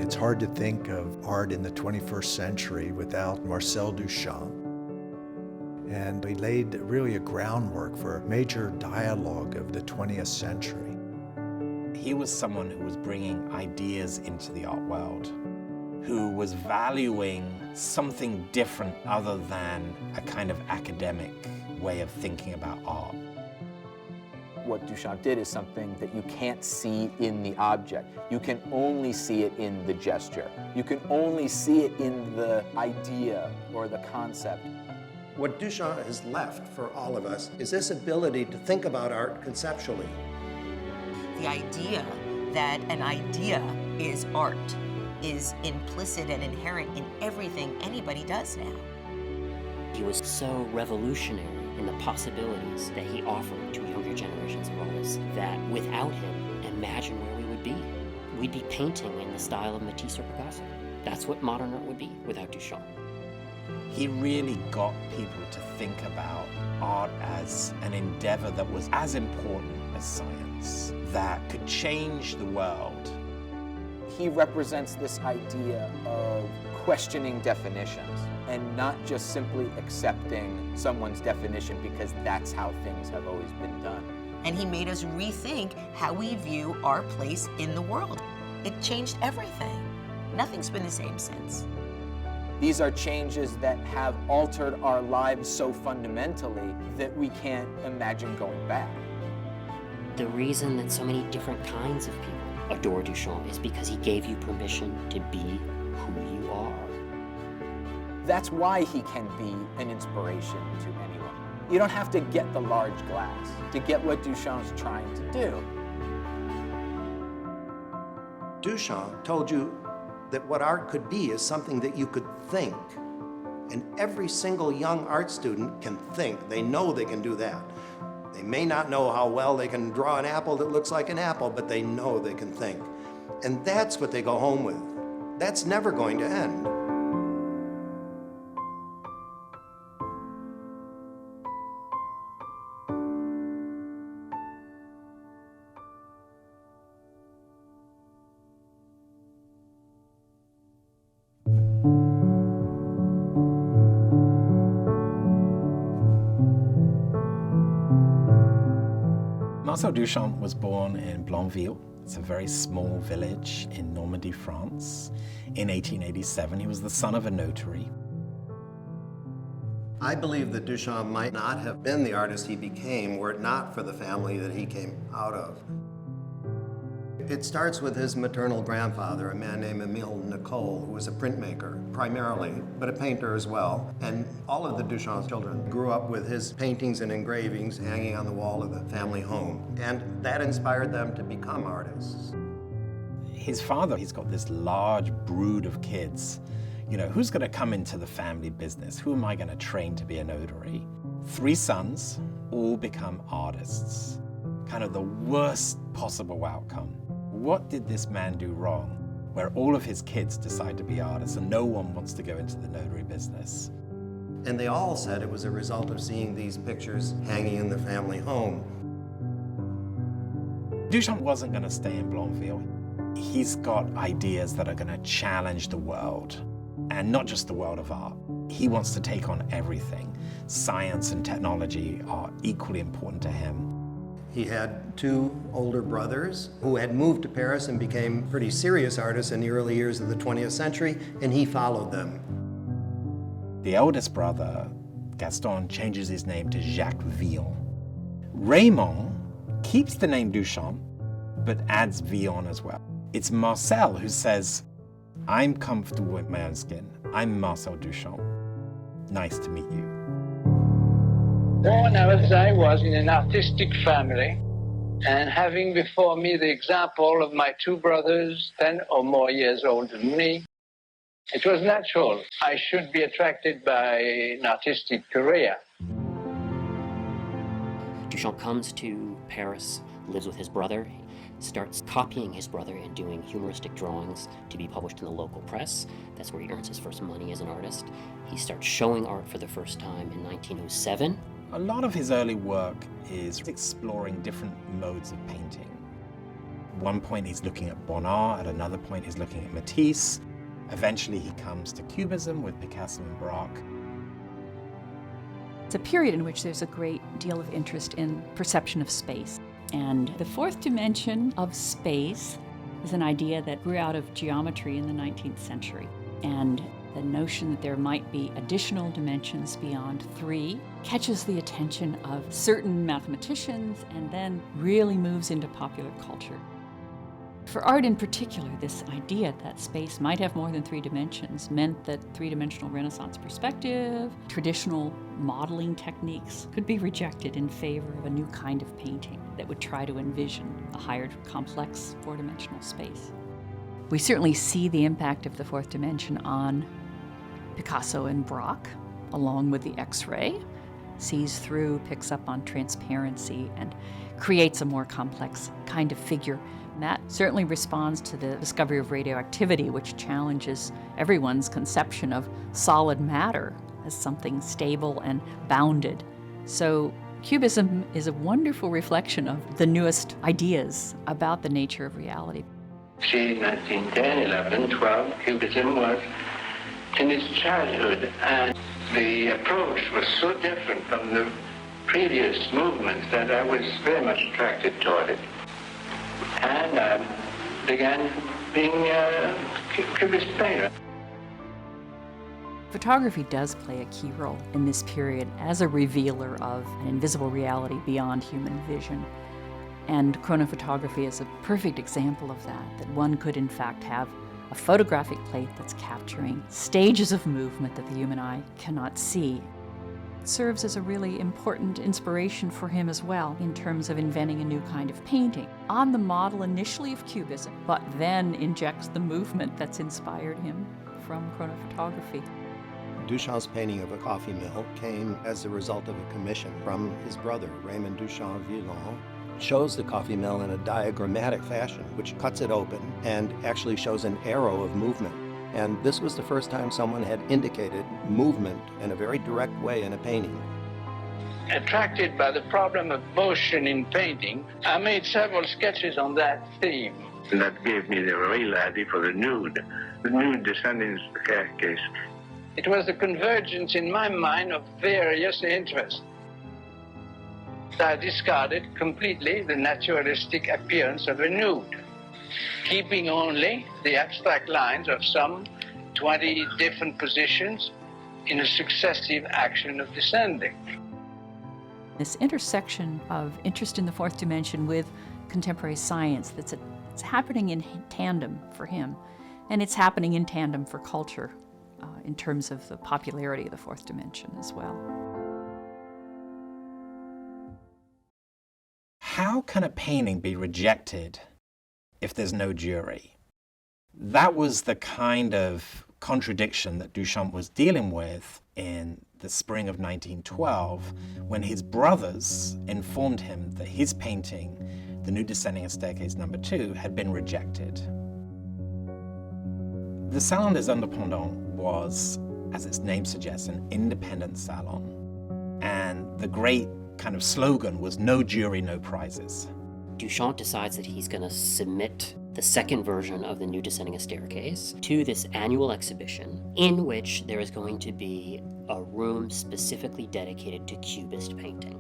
It's hard to think of art in the 21st century without Marcel Duchamp. And he laid really a groundwork for a major dialogue of the 20th century. He was someone who was bringing ideas into the art world, who was valuing something different other than a kind of academic way of thinking about art. What Duchamp did is something that you can't see in the object. You can only see it in the gesture. You can only see it in the idea or the concept. What Duchamp has left for all of us is this ability to think about art conceptually. The idea that an idea is art is implicit and inherent in everything anybody does now. He was so revolutionary in the possibilities that he offered to younger generations of artists that without him, imagine where we would be. We'd be painting in the style of Matisse or Picasso. That's what modern art would be without Duchamp. He really got people to think about art as an endeavor that was as important as science, that could change the world. He represents this idea of questioning definitions and not just simply accepting someone's definition because that's how things have always been done. And he made us rethink how we view our place in the world. It changed everything. Nothing's been the same since. These are changes that have altered our lives so fundamentally that we can't imagine going back. The reason that so many different kinds of people adore Duchamp is because he gave you permission to be who you are. That's why he can be an inspiration to anyone. You don't have to get the large glass to get what Duchamp's trying to do. Duchamp told you that what art could be is something that you could think. And every single young art student can think. They know they can do that. They may not know how well they can draw an apple that looks like an apple, but they know they can think. And that's what they go home with. That's never going to end. Marcel Duchamp was born in Blainville. It's a very small village in Normandy, France. In 1887, he was the son of a notary. I believe that Duchamp might not have been the artist he became were it not for the family that he came out of. It starts with his maternal grandfather, a man named Emile Nicole, who was a printmaker primarily, but a painter as well. And all of the Duchamp children grew up with his paintings and engravings hanging on the wall of the family home. And that inspired them to become artists. His father, he's got this large brood of kids. You know, who's gonna come into the family business? Who am I gonna train to be a notary? 3 sons, all become artists. Kind of the worst possible outcome. What did this man do wrong where all of his kids decide to be artists and no one wants to go into the notary business? And they all said it was a result of seeing these pictures hanging in the family home. Duchamp wasn't going to stay in Blainville. He's got ideas that are going to challenge the world, and not just the world of art. He wants to take on everything. Science and technology are equally important to him. He had 2 older brothers who had moved to Paris and became pretty serious artists in the early years of the 20th century, and he followed them. The eldest brother, Gaston, changes his name to Jacques Villon. Raymond keeps the name Duchamp, but adds Villon as well. It's Marcel who says, I'm comfortable with my own skin. I'm Marcel Duchamp. Nice to meet you. Born as I was in an artistic family, and having before me the example of my 2 brothers, 10 or more years older than me, it was natural I should be attracted by an artistic career. Duchamp comes to Paris, lives with his brother, starts copying his brother and doing humoristic drawings to be published in the local press. That's where he earns his first money as an artist. He starts showing art for the first time in 1907. A lot of his early work is exploring different modes of painting. one point he's looking at Bonnard, at another point he's looking at Matisse. Eventually he comes to Cubism with Picasso and Braque. It's a period in which there's a great deal of interest in perception of space. And the fourth dimension of space is an idea that grew out of geometry in the 19th century. And the notion that there might be additional dimensions beyond three catches the attention of certain mathematicians and then really moves into popular culture. For art in particular, this idea that space might have more than three dimensions meant that three-dimensional Renaissance perspective, traditional modeling techniques could be rejected in favor of a new kind of painting that would try to envision a higher complex four-dimensional space. We certainly see the impact of the fourth dimension on Picasso and Braque, along with the X-ray, sees through, picks up on transparency, and creates a more complex kind of figure. And that certainly responds to the discovery of radioactivity, which challenges everyone's conception of solid matter as something stable and bounded. So Cubism is a wonderful reflection of the newest ideas about the nature of reality. See, 1910, 11, 12, Cubism was in its childhood, and the approach was so different from the previous movements that I was very much attracted toward it. And I began being a Cubist painter. Photography does play a key role in this period as a revealer of an invisible reality beyond human vision. And chronophotography is a perfect example of that one could in fact have a photographic plate that's capturing stages of movement that the human eye cannot see. It serves as a really important inspiration for him as well in terms of inventing a new kind of painting on the model initially of Cubism, but then injects the movement that's inspired him from chronophotography. Duchamp's painting of a coffee mill came as a result of a commission from his brother, Raymond Duchamp Villon. Shows the coffee mill in a diagrammatic fashion, which cuts it open and actually shows an arrow of movement. And this was the first time someone had indicated movement in a very direct way in a painting. Attracted by the problem of motion in painting, I made several sketches on that theme. And that gave me the real idea for the nude descending the staircase. It was the convergence in my mind of various interests. I discarded completely the naturalistic appearance of a nude, keeping only the abstract lines of some 20 different positions in a successive action of descending. This intersection of interest in the fourth dimension with contemporary science, it's happening in tandem for him, and it's happening in tandem for culture in terms of the popularity of the fourth dimension as well. How can a painting be rejected if there's no jury? That was the kind of contradiction that Duchamp was dealing with in the spring of 1912 when his brothers informed him that his painting, The Nude Descending a Staircase No. 2, had been rejected. The Salon des Indépendants was, as its name suggests, an independent salon. And the great kind of slogan was no jury, no prizes. Duchamp decides that he's going to submit the second version of The Nude Descending a Staircase to this annual exhibition in which there is going to be a room specifically dedicated to Cubist painting.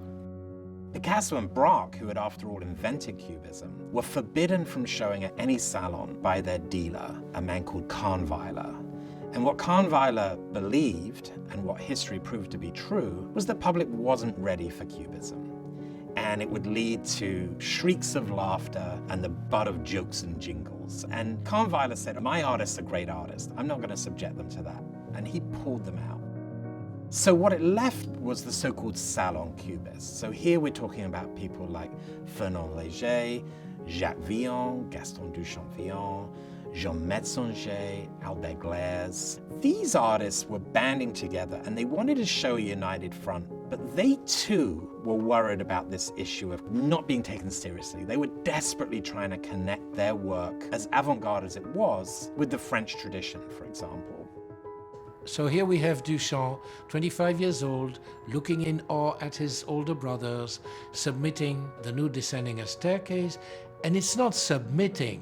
Picasso and Braque, who had after all invented Cubism, were forbidden from showing at any salon by their dealer, a man called Kahnweiler. And what Kahnweiler believed, and what history proved to be true, was the public wasn't ready for Cubism. And it would lead to shrieks of laughter and the butt of jokes and jingles. And Kahnweiler said, my artists are great artists. I'm not going to subject them to that. And he pulled them out. So what it left was the so-called salon cubists. So here we're talking about people like Fernand Léger, Jacques Villon, Gaston Duchamp-Villon, Jean Metzinger, Albert Glaise. These artists were banding together and they wanted to show a united front, but they too were worried about this issue of not being taken seriously. They were desperately trying to connect their work, as avant-garde as it was, with the French tradition, for example. So here we have Duchamp, 25 years old, looking in awe at his older brothers, submitting The Nude Descending a Staircase, And it's not submitting,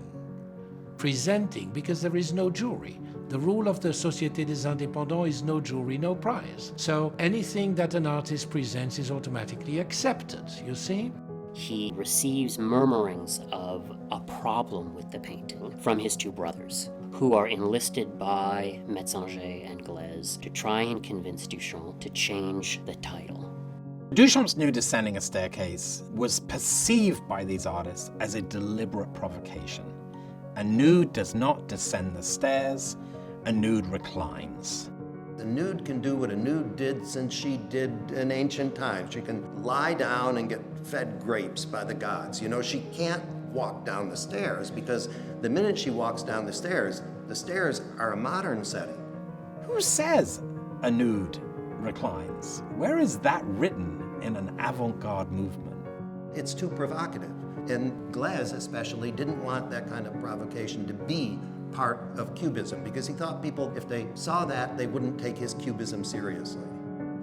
presenting, because there is no jury. The rule of the Société des Indépendants is no jury, no prize. So anything that an artist presents is automatically accepted, you see? He receives murmurings of a problem with the painting from his two brothers, who are enlisted by Metzinger and Glaise to try and convince Duchamp to change the title. Duchamp's nude descending a staircase was perceived by these artists as a deliberate provocation. A nude does not descend the stairs, a nude reclines. The nude can do what a nude did since she did in ancient times. She can lie down and get fed grapes by the gods. You know, she can't walk down the stairs because the minute she walks down the stairs are a modern setting. Who says a nude reclines? Where is that written in an avant-garde movement? It's too provocative. And Glaise especially didn't want that kind of provocation to be part of Cubism because he thought people, if they saw that, they wouldn't take his Cubism seriously.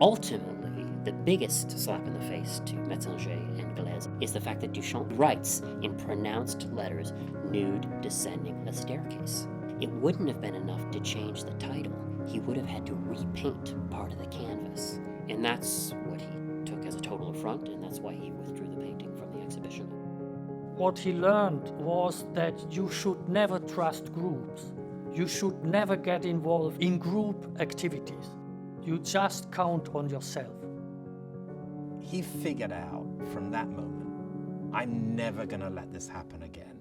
Ultimately, the biggest slap in the face to Metzinger and Glaise is the fact that Duchamp writes in pronounced letters, nude descending a staircase. It wouldn't have been enough to change the title. He would have had to repaint part of the canvas. And that's what he took as a total affront, and that's why he withdrew the painting from the exhibition. What he learned was that you should never trust groups. You should never get involved in group activities. You just count on yourself. He figured out from that moment, I'm never going to let this happen again.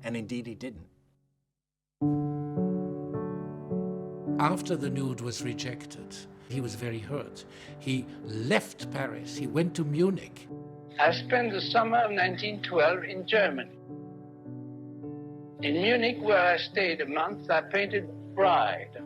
And indeed he didn't. After the nude was rejected, he was very hurt. He left Paris, he went to Munich. I spent the summer of 1912 in Germany. In Munich, where I stayed a month, I painted Bride.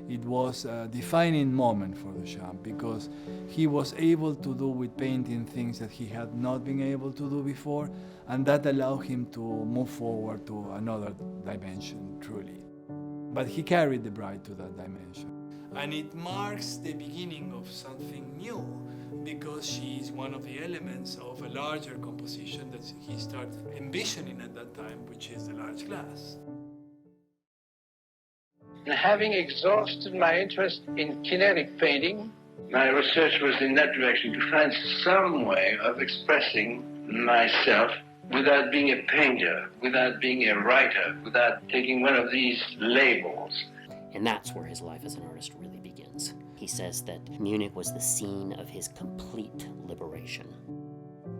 It was a defining moment for Duchamp because he was able to do with painting things that he had not been able to do before, and that allowed him to move forward to another dimension, truly. But he carried the Bride to that dimension. And it marks the beginning of something new, because she is one of the elements of a larger composition that he started envisioning at that time, which is the large glass. And having exhausted my interest in kinetic painting, my research was in that direction, to find some way of expressing myself without being a painter, without being a writer, without taking one of these labels. And that's where his life as an artist really begins. He says that Munich was the scene of his complete liberation.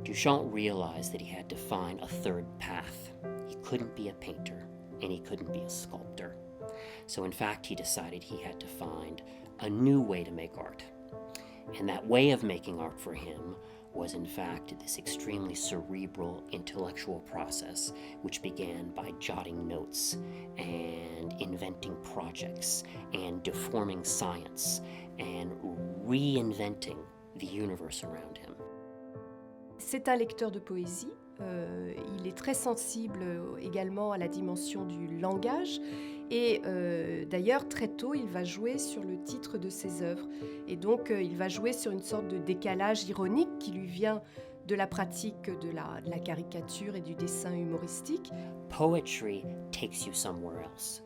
Duchamp realized that he had to find a third path. He couldn't be a painter, and he couldn't be a sculptor. So in fact, he decided he had to find a new way to make art. And that way of making art for him was in fact this extremely cerebral intellectual process, which began by jotting notes and inventing projects and deforming science and reinventing the universe around him. C'est un lecteur de poésie. Il est très sensible également à la dimension du langage. Et d'ailleurs, très tôt, il va jouer sur le titre de ses œuvres. Et donc, il va jouer sur une sorte de décalage ironique qui lui vient de la pratique de la caricature et du dessin humoristique. Poetry takes you somewhere else.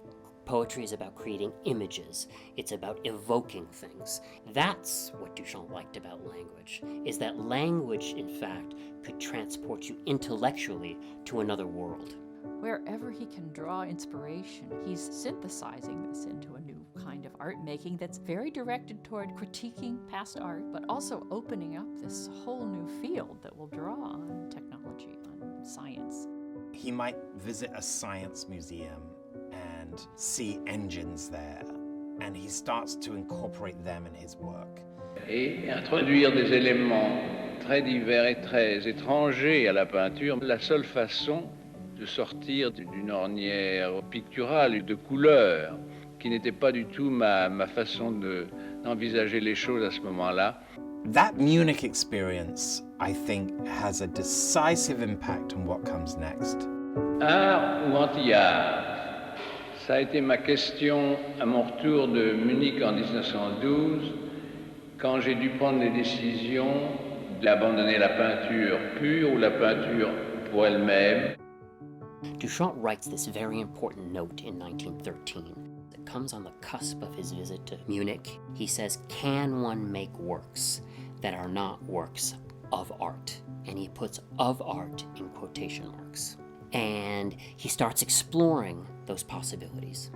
Poetry is about creating images. It's about evoking things. That's what Duchamp liked about language, is that language, in fact, could transport you intellectually to another world. Wherever he can draw inspiration, he's synthesizing this into a new kind of art making that's very directed toward critiquing past art, but also opening up this whole new field that will draw on technology, on science. He might visit a science museum and see engines there, and he starts to incorporate them in his work. Et introduire des éléments très divers et très étrangers à la peinture, la seule façon de sortir d'une ornière picturale, de couleurs, qui n'était pas du tout ma façon d'envisager les choses à ce moment-là. That Munich experience, I think, has a decisive impact on what comes next. Art ou anti-art? Ça a été ma question à mon retour de Munich en 1912, quand j'ai dû prendre les décisions d'abandonner la peinture pure ou la peinture pour elle-même. Duchamp writes this very important note in 1913. It comes on the cusp of his visit to Munich. He says, "Can one make works that are not works of art?" And he puts "of art" in quotation marks. And he starts exploring those possibilities.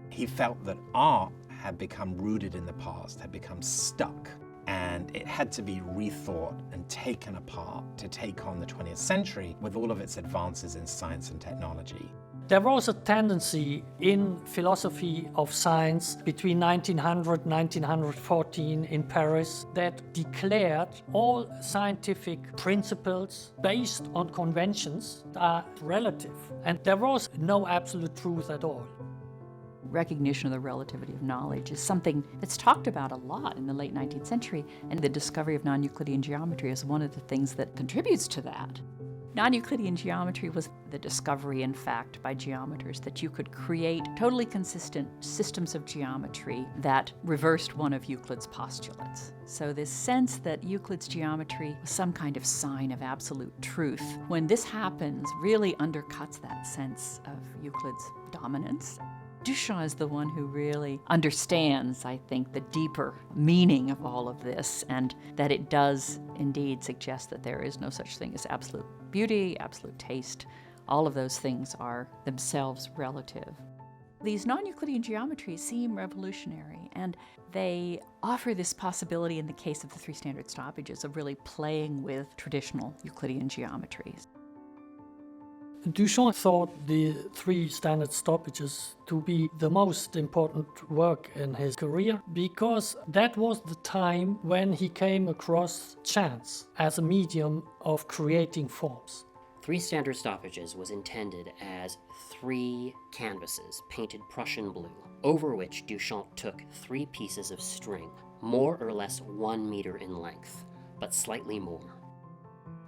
He felt that art had become rooted in the past, had become stuck, and it had to be rethought and taken apart to take on the 20th century with all of its advances in science and technology. There was a tendency in philosophy of science between 1900 and 1914 in Paris that declared all scientific principles based on conventions are relative, and there was no absolute truth at all. Recognition of the relativity of knowledge is something that's talked about a lot in the late 19th century, and the discovery of non-Euclidean geometry is one of the things that contributes to that. Non-Euclidean geometry was the discovery, in fact, by geometers that you could create totally consistent systems of geometry that reversed one of Euclid's postulates. So this sense that Euclid's geometry was some kind of sign of absolute truth, when this happens, really undercuts that sense of Euclid's dominance. Duchamp is the one who really understands, I think, the deeper meaning of all of this, and that it does indeed suggest that there is no such thing as absolute beauty, absolute taste. All of those things are themselves relative. These non-Euclidean geometries seem revolutionary, and they offer this possibility in the case of the three standard stoppages of really playing with traditional Euclidean geometries. Duchamp thought the three standard stoppages to be the most important work in his career because that was the time when he came across chance as a medium of creating forms. Three standard stoppages was intended as 3 canvases painted Prussian blue, over which Duchamp took 3 pieces of string, more or less 1 meter in length, but slightly more.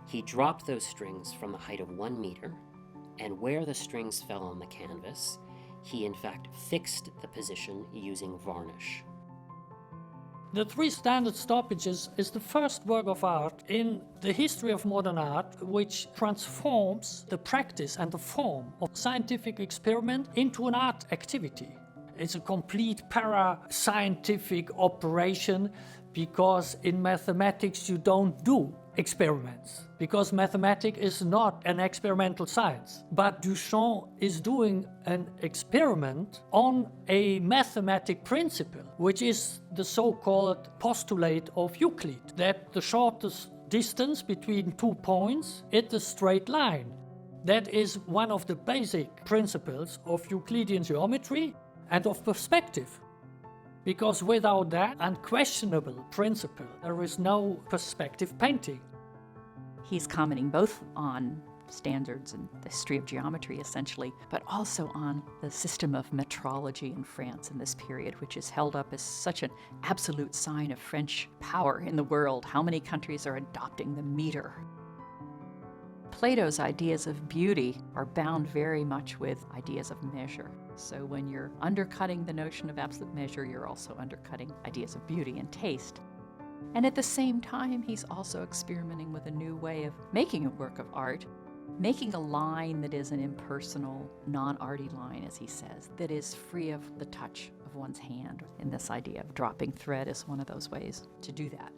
He dropped those strings from the height of 1 meter, and where the strings fell on the canvas, he in fact fixed the position using varnish. The three standard stoppages is the first work of art in the history of modern art which transforms the practice and the form of scientific experiment into an art activity. It's a complete para-scientific operation because in mathematics you don't do experiments, because mathematics is not an experimental science. But Duchamp is doing an experiment on a mathematic principle, which is the so-called postulate of Euclid, that the shortest distance between 2 points is a straight line. That is one of the basic principles of Euclidean geometry and of perspective. Because without that unquestionable principle, there is no perspective painting. He's commenting both on standards and the history of geometry, essentially, but also on the system of metrology in France in this period, which is held up as such an absolute sign of French power in the world. How many countries are adopting the meter? Plato's ideas of beauty are bound very much with ideas of measure. So when you're undercutting the notion of absolute measure, you're also undercutting ideas of beauty and taste. And at the same time, he's also experimenting with a new way of making a work of art, making a line that is an impersonal, non-arty line, as he says, that is free of the touch of one's hand. And this idea of dropping thread is one of those ways to do that.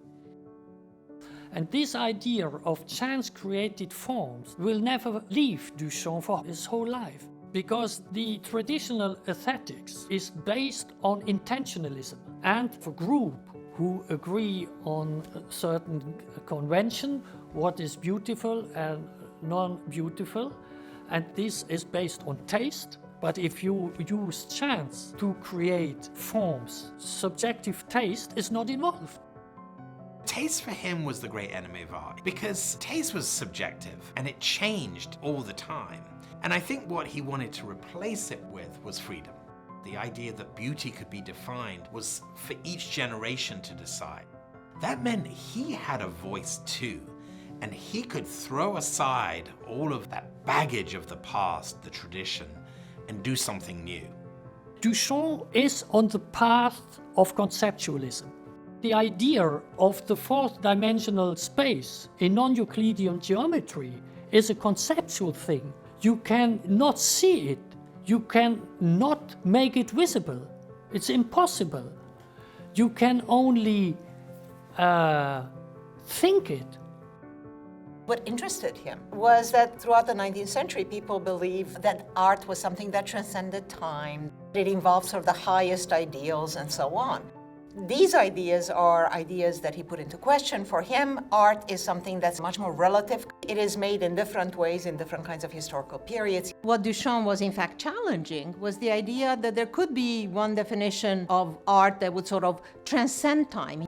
And this idea of chance-created forms will never leave Duchamp for his whole life, because the traditional aesthetics is based on intentionalism, and for group who agree on a certain convention, what is beautiful and non-beautiful, and this is based on taste. But if you use chance to create forms, subjective taste is not involved. Taste for him was the great enemy of art, because taste was subjective and it changed all the time. And I think what he wanted to replace it with was freedom. The idea that beauty could be defined was for each generation to decide. That meant he had a voice too, and he could throw aside all of that baggage of the past, the tradition, and do something new. Duchamp is on the path of conceptualism. The idea of the fourth dimensional space in non-Euclidean geometry is a conceptual thing. You can not see it. You can not make it visible. It's impossible. You can only think it. What interested him was that throughout the 19th century, people believed that art was something that transcended time. It involved sort of the highest ideals and so on. These ideas are ideas that he put into question. For him, art is something that's much more relative. It is made in different ways in different kinds of historical periods. What Duchamp was in fact challenging was the idea that there could be one definition of art that would sort of transcend time.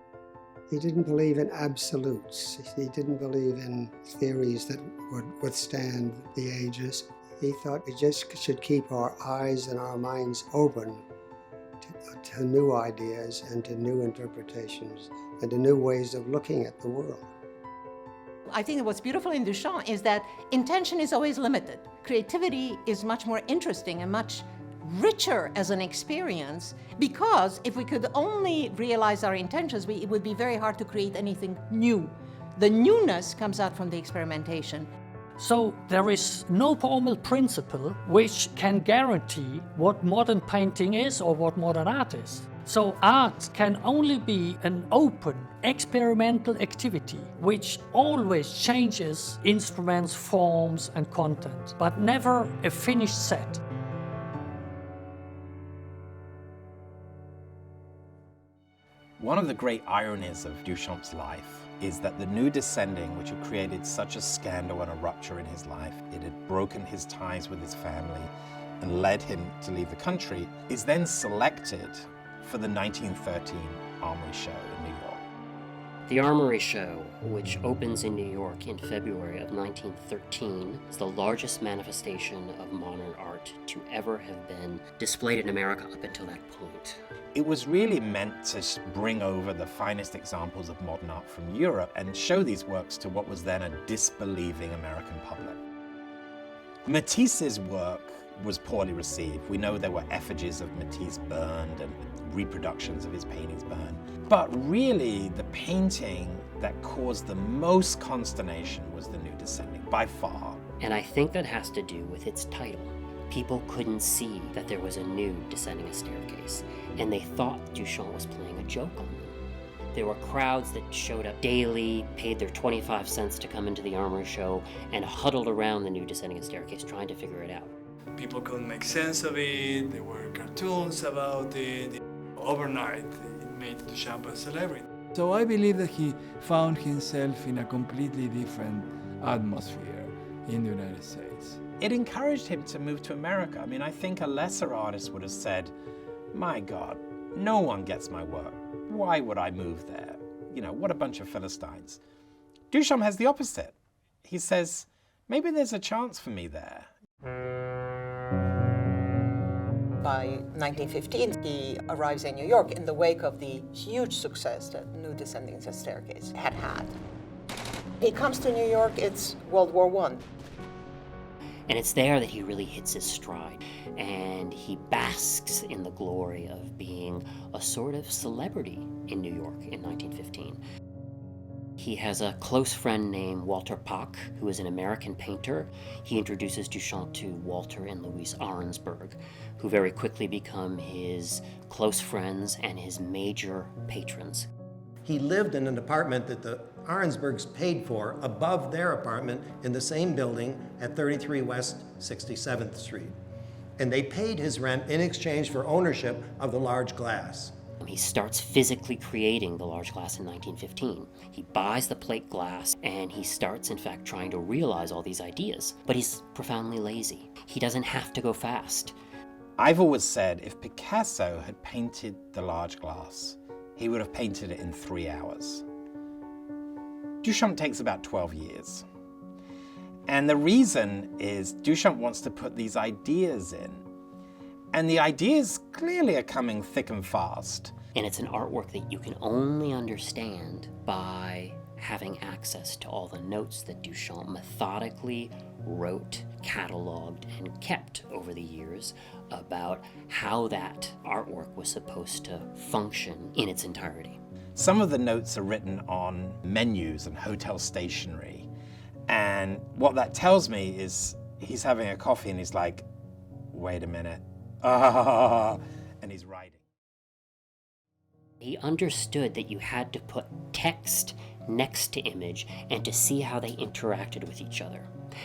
He didn't believe in absolutes. He didn't believe in theories that would withstand the ages. He thought we just should keep our eyes and our minds open to new ideas and to new interpretations and to new ways of looking at the world. I think what's beautiful in Duchamp is that intention is always limited. Creativity is much more interesting and much richer as an experience, because if we could only realize our intentions, it would be very hard to create anything new. The newness comes out from the experimentation. So there is no formal principle which can guarantee what modern painting is or what modern art is. So art can only be an open, experimental activity which always changes instruments, forms and content, but never a finished set. One of the great ironies of Duchamp's life is that the new descending, which had created such a scandal and a rupture in his life, it had broken his ties with his family and led him to leave the country, is then selected for the 1913 Armory Show in New York. The Armory Show, which opens in New York in February of 1913, is the largest manifestation of modern art to ever have been displayed in America up until that point. It was really meant to bring over the finest examples of modern art from Europe and show these works to what was then a disbelieving American public. Matisse's work was poorly received. We know there were effigies of Matisse burned and reproductions of his paintings burned. But really, the painting that caused the most consternation was the New Descending, by far. And I think that has to do with its title. People couldn't see that there was a new Descending a Staircase, and they thought Duchamp was playing a joke on them. There were crowds that showed up daily, paid their 25 cents to come into the Armory Show, and huddled around the new Descending a Staircase trying to figure it out. People couldn't make sense of it, there were cartoons about it. Overnight, it made Duchamp a celebrity. So I believe that he found himself in a completely different atmosphere in the United States. It encouraged him to move to America. I mean, I think a lesser artist would have said, my God, no one gets my work. Why would I move there? You know, what a bunch of Philistines. Duchamp has the opposite. He says, maybe there's a chance for me there. By 1915, he arrives in New York in the wake of the huge success that New Descending a Staircase had had. He comes to New York, it's World War I. And it's there that he really hits his stride, and he basks in the glory of being a sort of celebrity in New York in 1915. He has a close friend named Walter Pack, who is an American painter. He introduces Duchamp to Walter and Louise Arensberg, who very quickly become his close friends and his major patrons. He lived in an apartment that the Arensbergs paid for above their apartment in the same building at 33 West 67th Street. And they paid his rent in exchange for ownership of the large glass. He starts physically creating the large glass in 1915. He buys the plate glass, and he starts, in fact, trying to realize all these ideas. But he's profoundly lazy. He doesn't have to go fast. I've always said if Picasso had painted the large glass, he would have painted it in 3 hours. Duchamp takes about 12 years. And the reason is Duchamp wants to put these ideas in. And the ideas clearly are coming thick and fast. And it's an artwork that you can only understand by having access to all the notes that Duchamp methodically wrote, cataloged, and kept over the years about how that artwork was supposed to function in its entirety. Some of the notes are written on menus and hotel stationery. And what that tells me is he's having a coffee and he's like, wait a minute, and he's writing. He understood that you had to put text next to image and to see how they interacted with each other.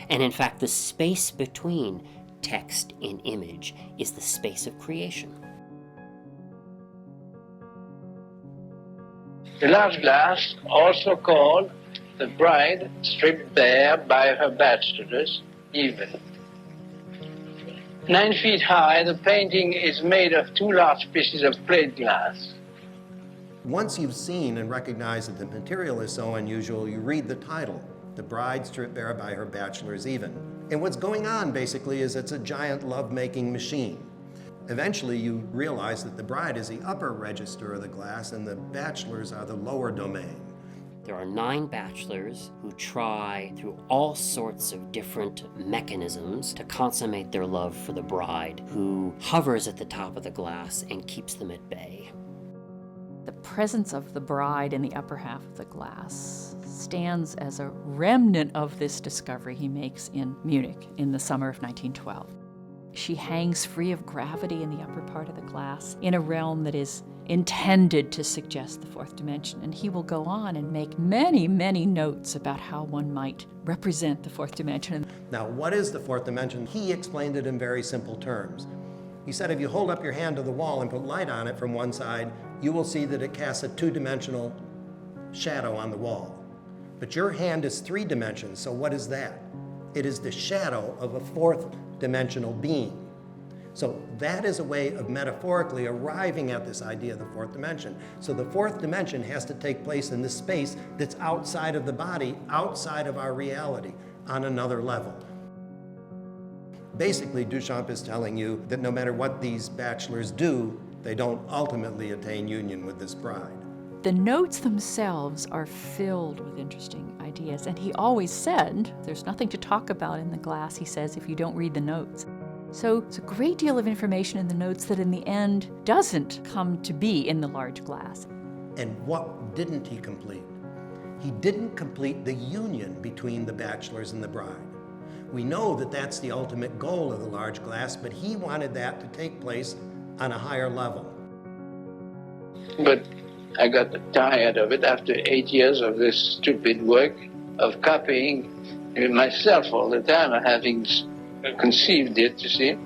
And in fact, the space between text and image is the space of creation. The large glass, also called The Bride Stripped Bare by Her Bachelors, even. 9 feet high, the painting is made of 2 large pieces of plate glass. Once you've seen and recognized that the material is so unusual, you read the title, The Bride Stripped Bare by Her Bachelors Even. And what's going on basically is it's a giant love-making machine. Eventually you realize that the bride is the upper register of the glass and the bachelors are the lower domain. There are 9 bachelors who try through all sorts of different mechanisms to consummate their love for the bride, who hovers at the top of the glass and keeps them at bay. The presence of the bride in the upper half of the glass stands as a remnant of this discovery he makes in Munich in the summer of 1912. She hangs free of gravity in the upper part of the glass in a realm that is intended to suggest the 4th dimension. And he will go on and make many, many notes about how one might represent the 4th dimension. Now, what is the 4th dimension? He explained it in very simple terms. He said if you hold up your hand to the wall and put light on it from one side, you will see that it casts a 2-dimensional shadow on the wall. But your hand is 3 dimensions, so what is that? It is the shadow of a 4th dimensional being. So that is a way of metaphorically arriving at this idea of the 4th dimension. So the 4th dimension has to take place in this space that's outside of the body, outside of our reality, on another level. Basically, Duchamp is telling you that no matter what these bachelors do, they don't ultimately attain union with this bride. The notes themselves are filled with interesting ideas, and he always said, there's nothing to talk about in the glass, he says, if you don't read the notes. So it's a great deal of information in the notes that in the end doesn't come to be in the large glass. And what didn't he complete? He didn't complete the union between the bachelors and the bride. We know that that's the ultimate goal of the large glass, but he wanted that to take place on a higher level. But I got tired of it after 8 years of this stupid work of copying myself all the time, having conceived it, you see.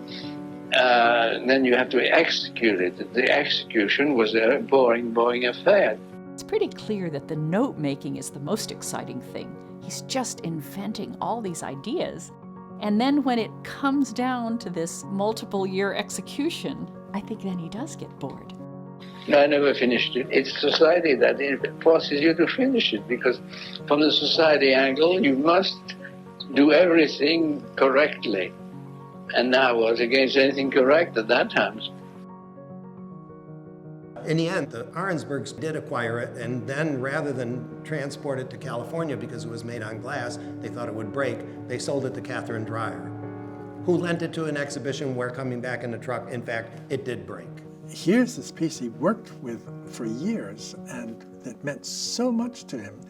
Then you have to execute it. The execution was a boring affair. It's pretty clear that the note making is the most exciting thing. He's just inventing all these ideas. And then when it comes down to this multiple-year execution, I think then he does get bored. No, I never finished it. It's society that forces you to finish it, because from the society angle, you must do everything correctly. And I was against anything correct at that time. In the end, the Arnsbergs did acquire it, and then rather than transport it to California because it was made on glass, they thought it would break, they sold it to Catherine Dreyer, who lent it to an exhibition where, coming back in the truck, in fact, it did break. Here's this piece he worked with for years, and it meant so much to him,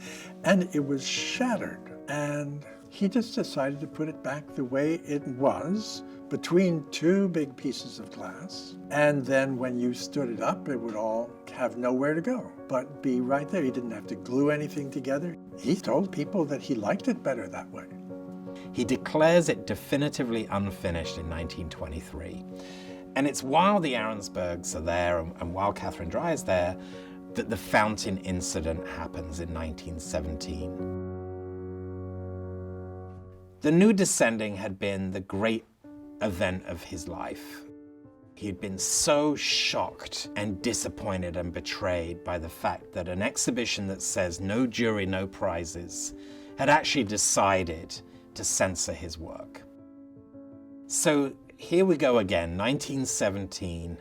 and it was shattered, and he just decided to put it back the way it was, between 2 big pieces of glass, and then when you stood it up, it would all have nowhere to go, but be right there. He didn't have to glue anything together. He told people that he liked it better that way. He declares it definitively unfinished in 1923. And it's while the Arnsbergs are there and while Catherine Dreyer's there that the fountain incident happens in 1917. The New Descending had been the great event of his life. He had been so shocked and disappointed and betrayed by the fact that an exhibition that says no jury, no prizes had actually decided to censor his work. So here we go again, 1917.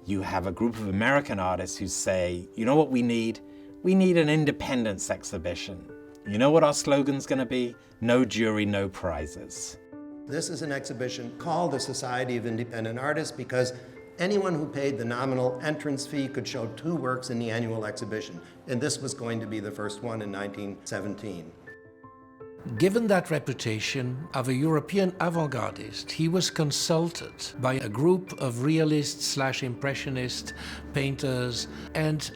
You have a group of American artists who say, you know what we need? We need an independence exhibition. You know what our slogan's gonna be? No jury, no prizes. This is an exhibition called the Society of Independent Artists because anyone who paid the nominal entrance fee could show 2 works in the annual exhibition. And this was going to be the first one in 1917. given that reputation of a European avant-gardist, he was consulted by a group of realist/impressionist painters, and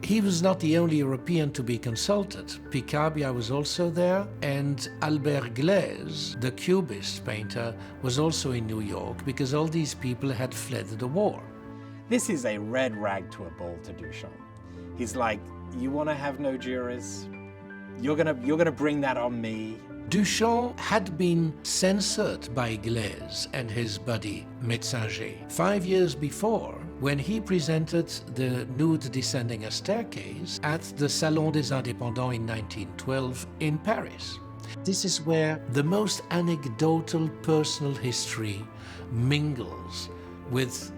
he was not the only European to be consulted. Picabia was also there, and Albert Glaise, the Cubist painter, was also in New York because all these people had fled the war. This is a red rag to a bull to Duchamp. He's like, you want to have no juries? You're gonna bring that on me. Duchamp had been censored by Glaise and his buddy Metzinger 5 years before, when he presented the nude descending a staircase at the Salon des Indépendants in 1912 in Paris. This is where the most anecdotal personal history mingles with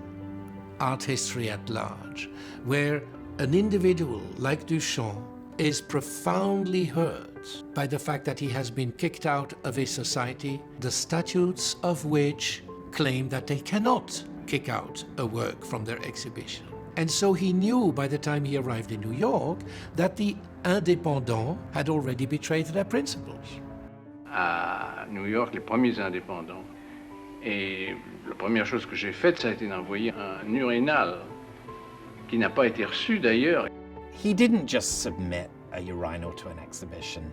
art history at large, where an individual like Duchamp is profoundly hurt by the fact that he has been kicked out of a society, the statutes of which claim that they cannot kick out a work from their exhibition. And so he knew by the time he arrived in New York that the indépendants had already betrayed their principles. À New York, les premiers indépendants, et la première chose que j'ai faite, ça a été d'envoyer un urinal qui n'a pas été reçu d'ailleurs. He didn't just submit a urinal to an exhibition.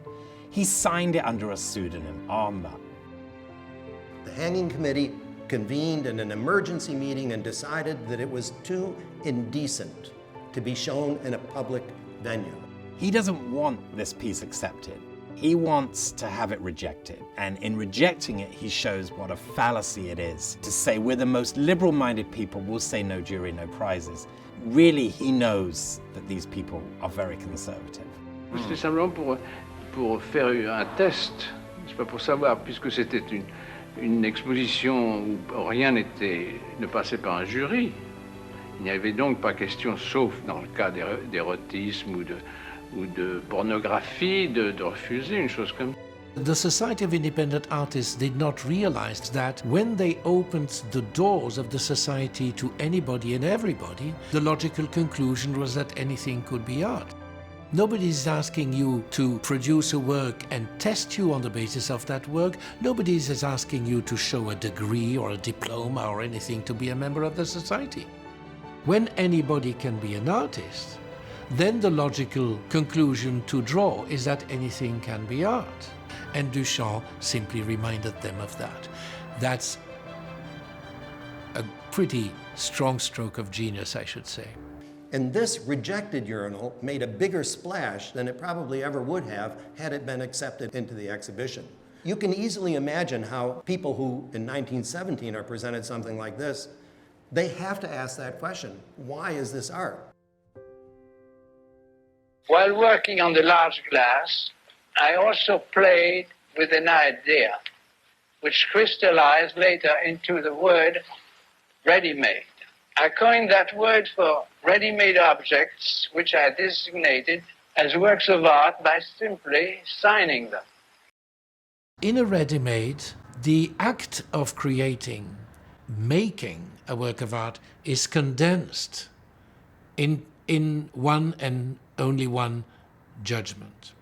He signed it under a pseudonym, Arma. The hanging committee convened in an emergency meeting and decided that it was too indecent to be shown in a public venue. He doesn't want this piece accepted. He wants to have it rejected. And in rejecting it, he shows what a fallacy it is to say we're the most liberal-minded people, we'll say no jury, no prizes. Really, he knows that these people are very conservative. C'était simplement pour faire un test, c'est pas pour savoir, puisque c'était une exposition où rien ne passait par un jury. Il n'y avait donc pas question, sauf dans le cas d'érotisme ou de pornographie, de refuser une chose comme ça. The Society of Independent Artists did not realize that when they opened the doors of the society to anybody and everybody, the logical conclusion was that anything could be art. Nobody is asking you to produce a work and test you on the basis of that work. Nobody is asking you to show a degree or a diploma or anything to be a member of the society. When anybody can be an artist, then the logical conclusion to draw is that anything can be art. And Duchamp simply reminded them of that. That's a pretty strong stroke of genius, I should say. And this rejected urinal made a bigger splash than it probably ever would have had it been accepted into the exhibition. You can easily imagine how people who in 1917 are presented something like this, they have to ask that question. Why is this art? While working on the large glass, I also played with an idea, which crystallized later into the word ready-made. I coined that word for ready-made objects, which I designated as works of art by simply signing them. In a ready-made, the act of creating, making a work of art is condensed in one and only one judgment.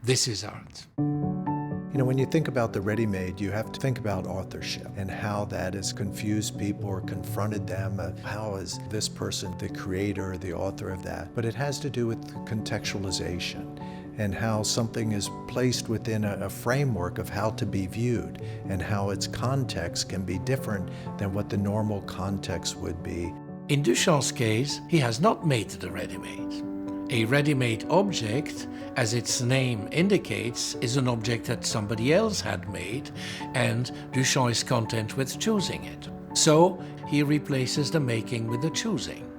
This is art. You know, when you think about the ready-made, you have to think about authorship and how that has confused people or confronted them. How is this person the creator, the author of that? But it has to do with contextualization and how something is placed within a framework of how to be viewed and how its context can be different than what the normal context would be. In Duchamp's case, he has not made the ready-made. A ready-made object, as its name indicates, is an object that somebody else had made, and Duchamp is content with choosing it. So he replaces the making with the choosing.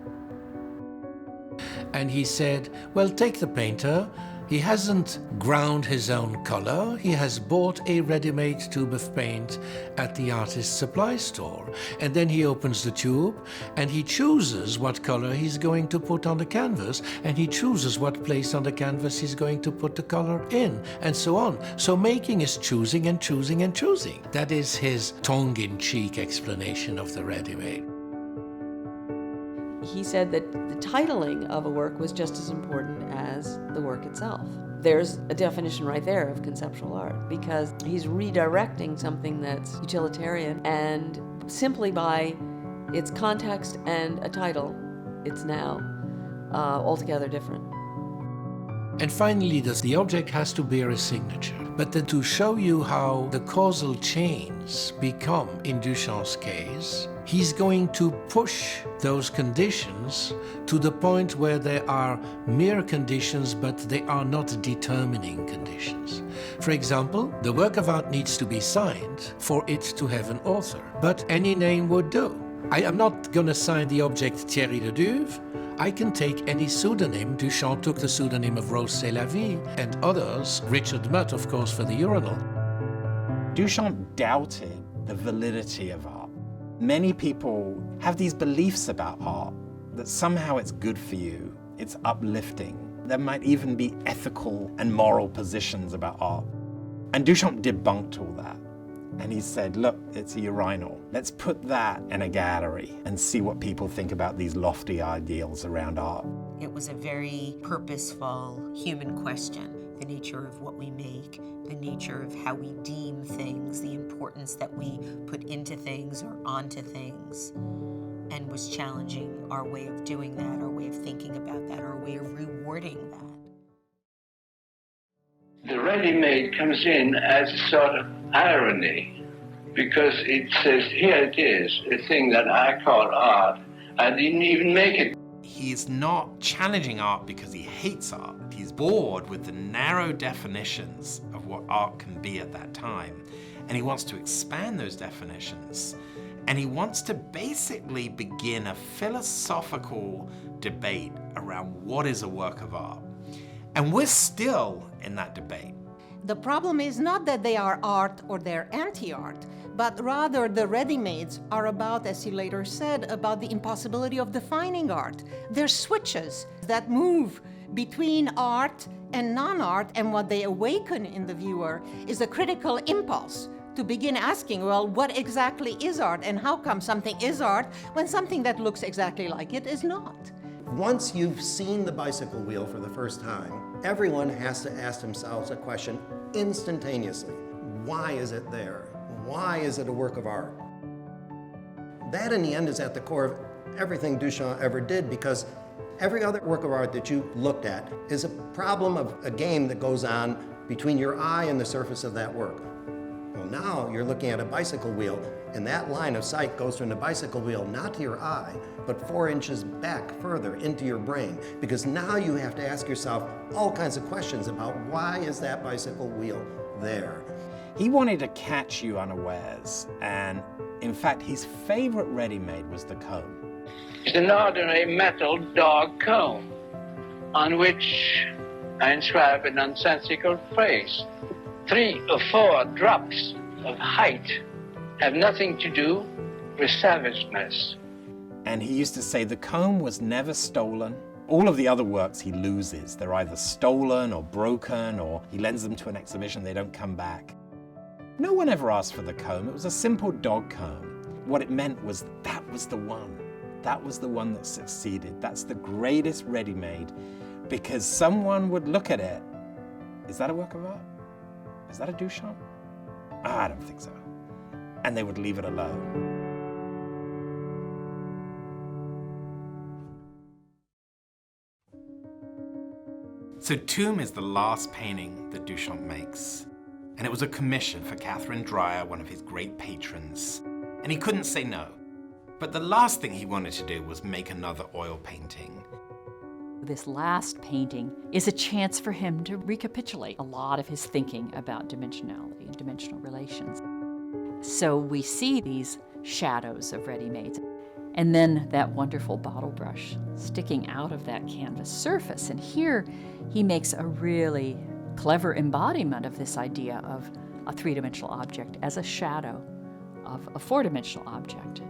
And he said, well, take the painter. He hasn't ground his own color. He has bought a ready-made tube of paint at the artist's supply store. And then he opens the tube and he chooses what color he's going to put on the canvas, and he chooses what place on the canvas he's going to put the color in, and so on. So making is choosing and choosing and choosing. That is his tongue-in-cheek explanation of the ready-made. He said that the titling of a work was just as important as the work itself. there's a definition right there of conceptual art, because he's redirecting something that's utilitarian, and simply by its context and a title, it's now altogether different. And finally, the object has to bear a signature. But then to show you how the causal chains become, in Duchamp's case, he's going to push those conditions to the point where they are mere conditions, but they are not determining conditions. For example, the work of art needs to be signed for it to have an author, but any name would do. I am not going to sign the object Thierry de Duve. I can take any pseudonym. Duchamp took the pseudonym of Rose C'est la Vie, and others, Richard Mutt, of course, for the urinal. Duchamp doubted the validity of art. Many people have these beliefs about art, that somehow it's good for you, it's uplifting. There might even be ethical and moral positions about art. And Duchamp debunked all that. And he said, look, it's a urinal. Let's put that in a gallery and see what people think about these lofty ideals around art. It was a very purposeful human question, the nature of what we make, the nature of how we deem things, the importance that we put into things or onto things, and was challenging our way of doing that, our way of thinking about that, our way of rewarding that. The ready-made comes in as a sort of irony, because it says, here it is, a thing that I call art. I didn't even make it. He's not challenging art because he hates art. He's bored with the narrow definitions of what art can be at that time. And he wants to expand those definitions. And he wants to basically begin a philosophical debate around what is a work of art. And we're still in that debate. The problem is not that they are art or they're anti-art, but rather the ready-mades are about, as he later said, about the impossibility of defining art. They're switches that move between art and non-art, and what they awaken in the viewer is a critical impulse to begin asking, well, what exactly is art, and how come something is art when something that looks exactly like it is not? Once you've seen the bicycle wheel for the first time, everyone has to ask themselves a question instantaneously. Why is it there? Why is it a work of art? That, in the end, is at the core of everything Duchamp ever did, because every other work of art that you looked at is a problem of a game that goes on between your eye and the surface of that work. Well, now you're looking at a bicycle wheel, and that line of sight goes from the bicycle wheel not to your eye, but 4 inches back further into your brain, because now you have to ask yourself all kinds of questions about why is that bicycle wheel there? He wanted to catch you unawares, and in fact, his favorite ready-made was the comb. It's an ordinary metal dog comb on which I inscribe a nonsensical phrase. 3 or 4 drops of height have nothing to do with savageness. And he used to say the comb was never stolen. All of the other works he loses. They're either stolen or broken, or he lends them to an exhibition, they don't come back. No one ever asked for the comb. It was a simple dog comb. What it meant was that was the one. That was the one that succeeded. That's the greatest ready-made, because someone would look at it. Is that a work of art? Is that a Duchamp? I don't think so. And they would leave it alone. So Tomb is the last painting that Duchamp makes. And it was a commission for Catherine Dreyer, one of his great patrons. And he couldn't say no. But the last thing he wanted to do was make another oil painting. This last painting is a chance for him to recapitulate a lot of his thinking about dimensionality and dimensional relations. So we see these shadows of ready-mades, and then that wonderful bottle brush sticking out of that canvas surface. And here he makes a really clever embodiment of this idea of a three-dimensional object as a shadow of a four-dimensional object.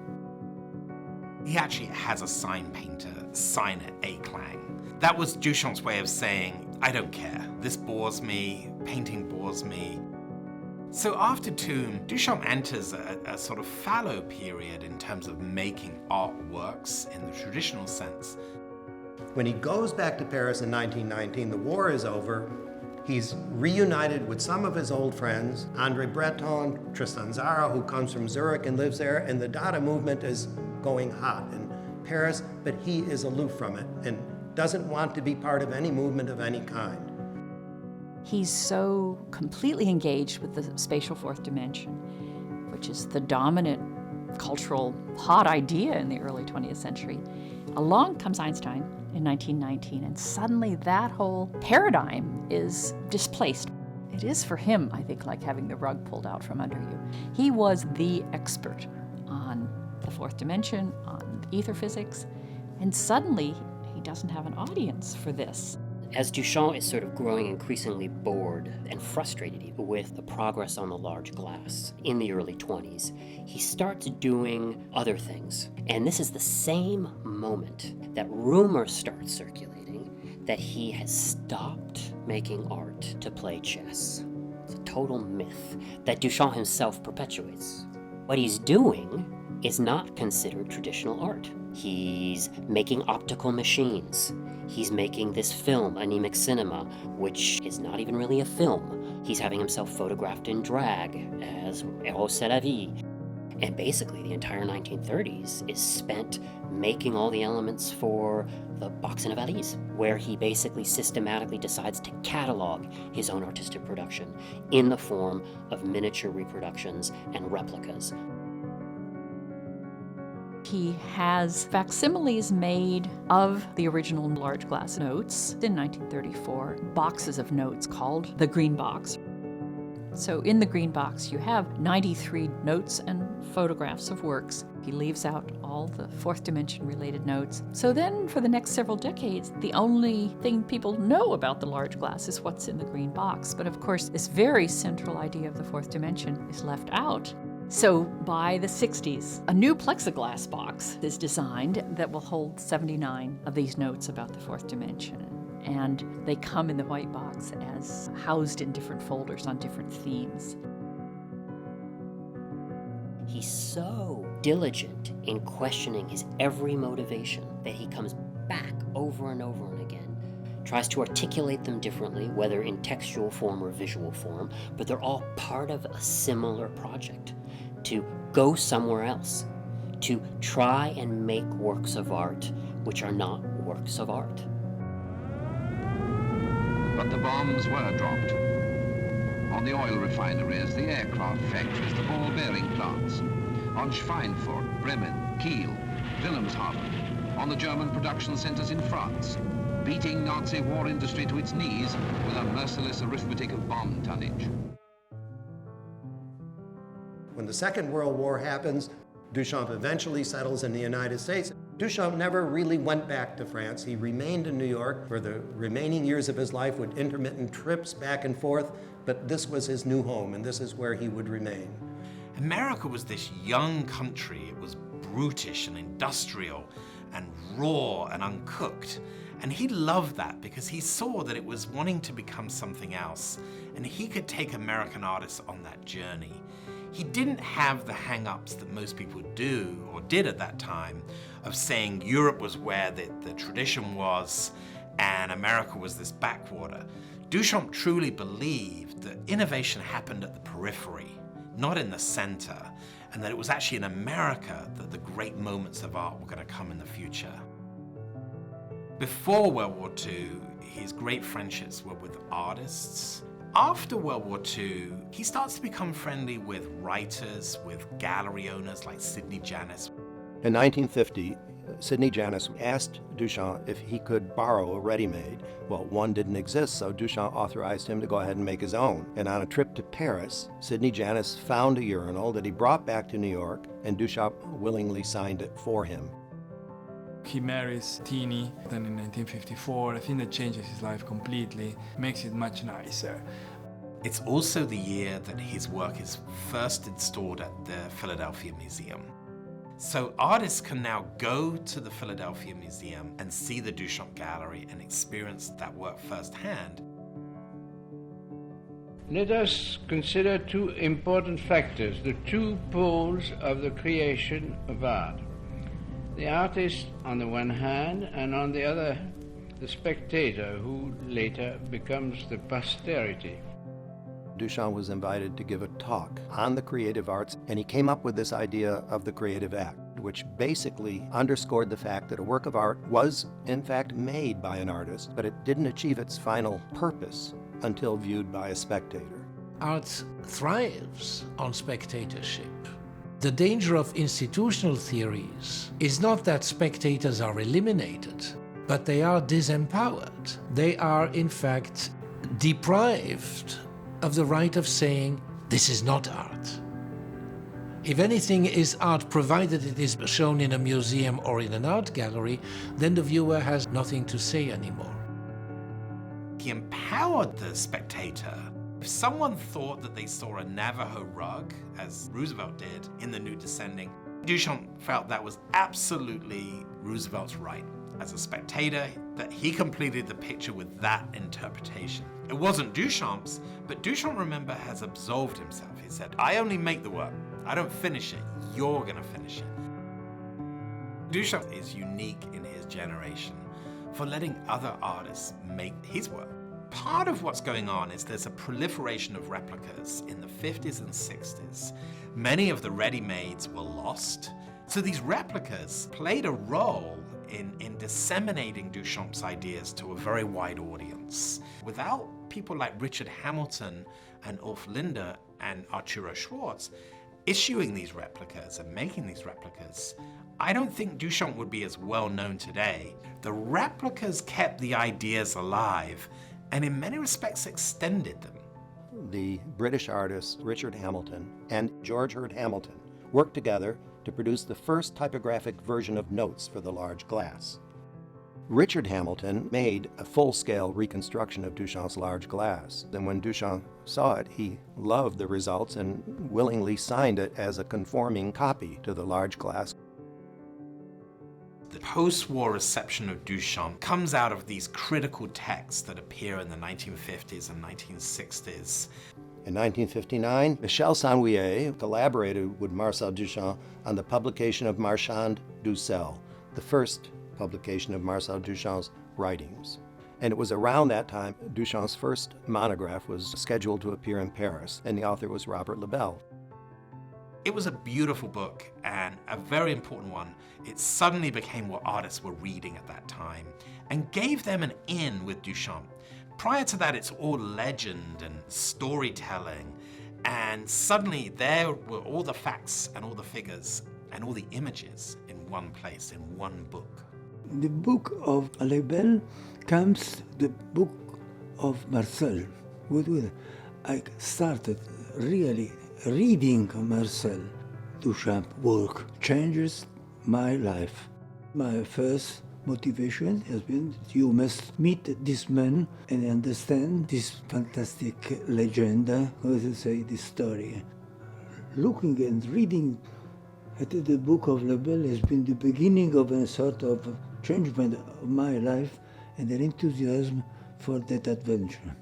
He actually has a sign painter sign it A-Clang. That was Duchamp's way of saying, I don't care. This bores me, painting bores me. So after Tomb, Duchamp enters a sort of fallow period in terms of making artworks in the traditional sense. When he goes back to Paris in 1919, the war is over. He's reunited with some of his old friends, Andre Breton, Tristan Tzara, who comes from Zurich and lives there, and the Dada movement is going hot in Paris, but he is aloof from it and doesn't want to be part of any movement of any kind. He's so completely engaged with the spatial fourth dimension, which is the dominant cultural hot idea in the early 20th century. Along comes Einstein in 1919, and suddenly that whole paradigm is displaced. It is for him, I think, like having the rug pulled out from under you. He was the expert on the fourth dimension, on ether physics, and suddenly he doesn't have an audience for this. As Duchamp is sort of growing increasingly bored and frustrated with the progress on the large glass in the early 20s, he starts doing other things. And this is the same moment that rumors start circulating that he has stopped making art to play chess. It's a total myth that Duchamp himself perpetuates. What he's doing is not considered traditional art. He's making optical machines. He's making this film, anemic cinema, which is not even really a film. He's having himself photographed in drag as Héros c'est la vie. And basically the entire 1930s is spent making all the elements for the box in a valise, where he basically systematically decides to catalog his own artistic production in the form of miniature reproductions and replicas. He has facsimiles made of the original large glass notes in 1934, boxes of notes called the Green Box. So in the Green Box, you have 93 notes and photographs of works. He leaves out all the fourth dimension related notes. So then for the next several decades, the only thing people know about the large glass is what's in the Green Box. But of course, this very central idea of the fourth dimension is left out. So by the 60s, a new plexiglass box is designed that will hold 79 of these notes about the fourth dimension. And they come in the white box as housed in different folders on different themes. He's so diligent in questioning his every motivation that he comes back over and over and again, tries to articulate them differently, whether in textual form or visual form, but they're all part of a similar project. To go somewhere else, to try and make works of art which are not works of art. But the bombs were dropped. On the oil refineries, the aircraft factories, the ball bearing plants. On Schweinfurt, Bremen, Kiel, Wilhelmshaven. On the German production centers in France, beating Nazi war industry to its knees with a merciless arithmetic of bomb tonnage. When the Second World War happens, Duchamp eventually settles in the United States. Duchamp never really went back to France. He remained in New York for the remaining years of his life with intermittent trips back and forth, but this was his new home, and this is where he would remain. America was this young country. It was brutish and industrial and raw and uncooked. And he loved that because he saw that it was wanting to become something else, and he could take American artists on that journey. He didn't have the hang-ups that most people do or did at that time of saying Europe was where the tradition was and America was this backwater. Duchamp truly believed that innovation happened at the periphery, not in the center, and that it was actually in America that the great moments of art were going to come in the future. Before World War II, his great friendships were with artists. After World War II, he starts to become friendly with writers, with gallery owners like Sidney Janis. In 1950, Sidney Janis asked Duchamp if he could borrow a ready-made. Well, one didn't exist, so Duchamp authorized him to go ahead and make his own. And on a trip to Paris, Sidney Janis found a urinal that he brought back to New York, and Duchamp willingly signed it for him. He marries Tini, then in 1954. I think that changes his life completely, makes it much nicer. It's also the year that his work is first installed at the Philadelphia Museum. So artists can now go to the Philadelphia Museum and see the Duchamp gallery and experience that work firsthand. Let us consider two important factors, the two poles of the creation of art. The artist on the one hand, and on the other, the spectator who later becomes the posterity. Duchamp was invited to give a talk on the creative arts, and he came up with this idea of the creative act, which basically underscored the fact that a work of art was, in fact, made by an artist, but it didn't achieve its final purpose until viewed by a spectator. Art thrives on spectatorship. The danger of institutional theories is not that spectators are eliminated, but they are disempowered. They are, in fact, deprived of the right of saying, this is not art. If anything is art, provided it is shown in a museum or in an art gallery, then the viewer has nothing to say anymore. He empowered the spectator. If someone thought that they saw a Navajo rug, as Roosevelt did in The New Descending, Duchamp felt that was absolutely Roosevelt's right. As a spectator, that he completed the picture with that interpretation. It wasn't Duchamp's, but Duchamp, remember, has absolved himself. He said, I only make the work. I don't finish it. You're gonna finish it. Duchamp is unique in his generation for letting other artists make his work. Part of what's going on is there's a proliferation of replicas in the 50s and 60s. Many of the ready-mades were lost. So these replicas played a role in disseminating Duchamp's ideas to a very wide audience. Without people like Richard Hamilton and Ulf Linde and Arturo Schwarz issuing these replicas and making these replicas, I don't think Duchamp would be as well known today. The replicas kept the ideas alive and in many respects extended them. The British artists Richard Hamilton and George Hurd Hamilton worked together to produce the first typographic version of notes for the large glass. Richard Hamilton made a full-scale reconstruction of Duchamp's large glass. Then when Duchamp saw it, he loved the results and willingly signed it as a conforming copy to the large glass. The post-war reception of Duchamp comes out of these critical texts that appear in the 1950s and 1960s. In 1959, Michel Sanhuillet collaborated with Marcel Duchamp on the publication of Marchand du Sel, the first publication of Marcel Duchamp's writings. And it was around that time Duchamp's first monograph was scheduled to appear in Paris, and the author was Robert Lebel. It was a beautiful book and a very important one. It suddenly became what artists were reading at that time and gave them an in with Duchamp. Prior to that, it's all legend and storytelling, and suddenly there were all the facts and all the figures and all the images in one place, in one book. The book of Lebel comes the book of Marcel. I started really reading Marcel Duchamp work changes my life. My first motivation has been you must meet this man and understand this fantastic legend, how to say, this story. Looking and reading at the book of Lebel has been the beginning of a sort of changement of my life and an enthusiasm for that adventure.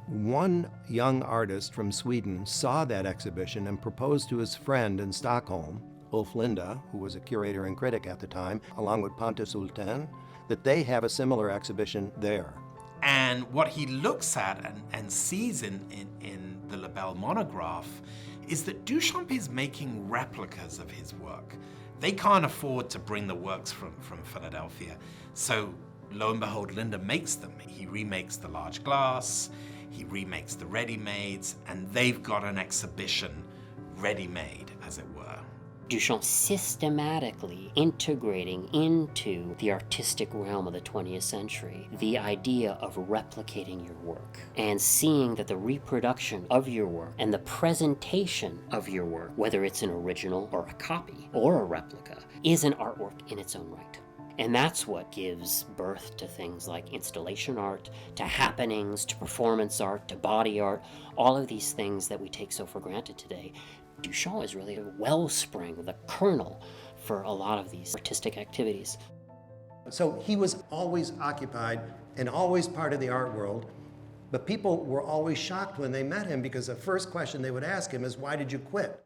One young artist from Sweden saw that exhibition and proposed to his friend in Stockholm, Ulf Linde, who was a curator and critic at the time, along with Pontus Hultén, that they have a similar exhibition there. And what he looks at and sees in the Lebel monograph is that Duchamp is making replicas of his work. They can't afford to bring the works from Philadelphia, so lo and behold, Linde makes them. He remakes the large glass, he remakes the ready-mades, and they've got an exhibition ready-made, as it were. Duchamp systematically integrating into the artistic realm of the 20th century the idea of replicating your work and seeing that the reproduction of your work and the presentation of your work, whether it's an original or a copy or a replica, is an artwork in its own right. And that's what gives birth to things like installation art, to happenings, to performance art, to body art, all of these things that we take so for granted today. Duchamp is really a wellspring, the kernel for a lot of these artistic activities. So he was always occupied and always part of the art world, but people were always shocked when they met him because the first question they would ask him is, why did you quit?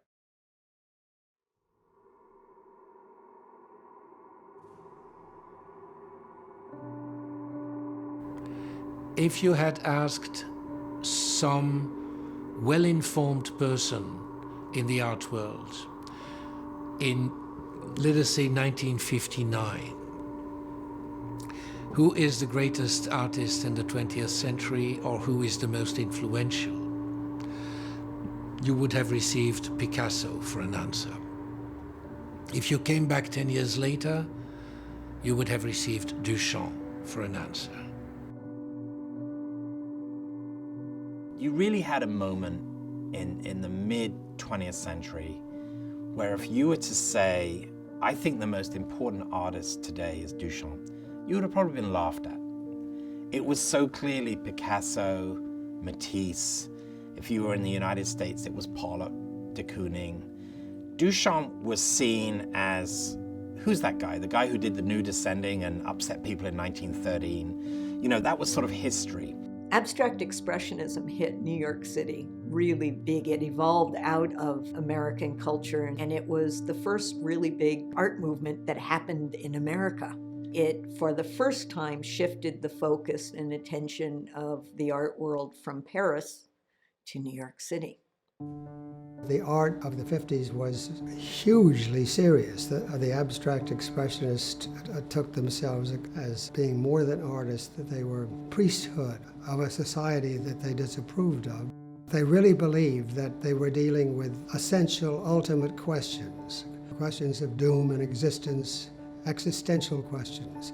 If you had asked some well-informed person in the art world in, let us say, 1959, who is the greatest artist in the 20th century or who is the most influential, you would have received Picasso for an answer. If you came back 10 years later, you would have received Duchamp for an answer. You really had a moment in the mid-20th century where if you were to say, I think the most important artist today is Duchamp, you would have probably been laughed at. It was so clearly Picasso, Matisse. If you were in the United States, it was Pollock, de Kooning. Duchamp was seen as, who's that guy? The guy who did the nude ascending and upset people in 1913. You know, that was sort of history. Abstract Expressionism hit New York City really big. It evolved out of American culture, and it was the first really big art movement that happened in America. It, for the first time, shifted the focus and attention of the art world from Paris to New York City. The art of the 50s was hugely serious. The abstract expressionists took themselves as being more than artists, that they were priesthood of a society that they disapproved of. They really believed that they were dealing with essential, ultimate questions, questions of doom and existence, existential questions.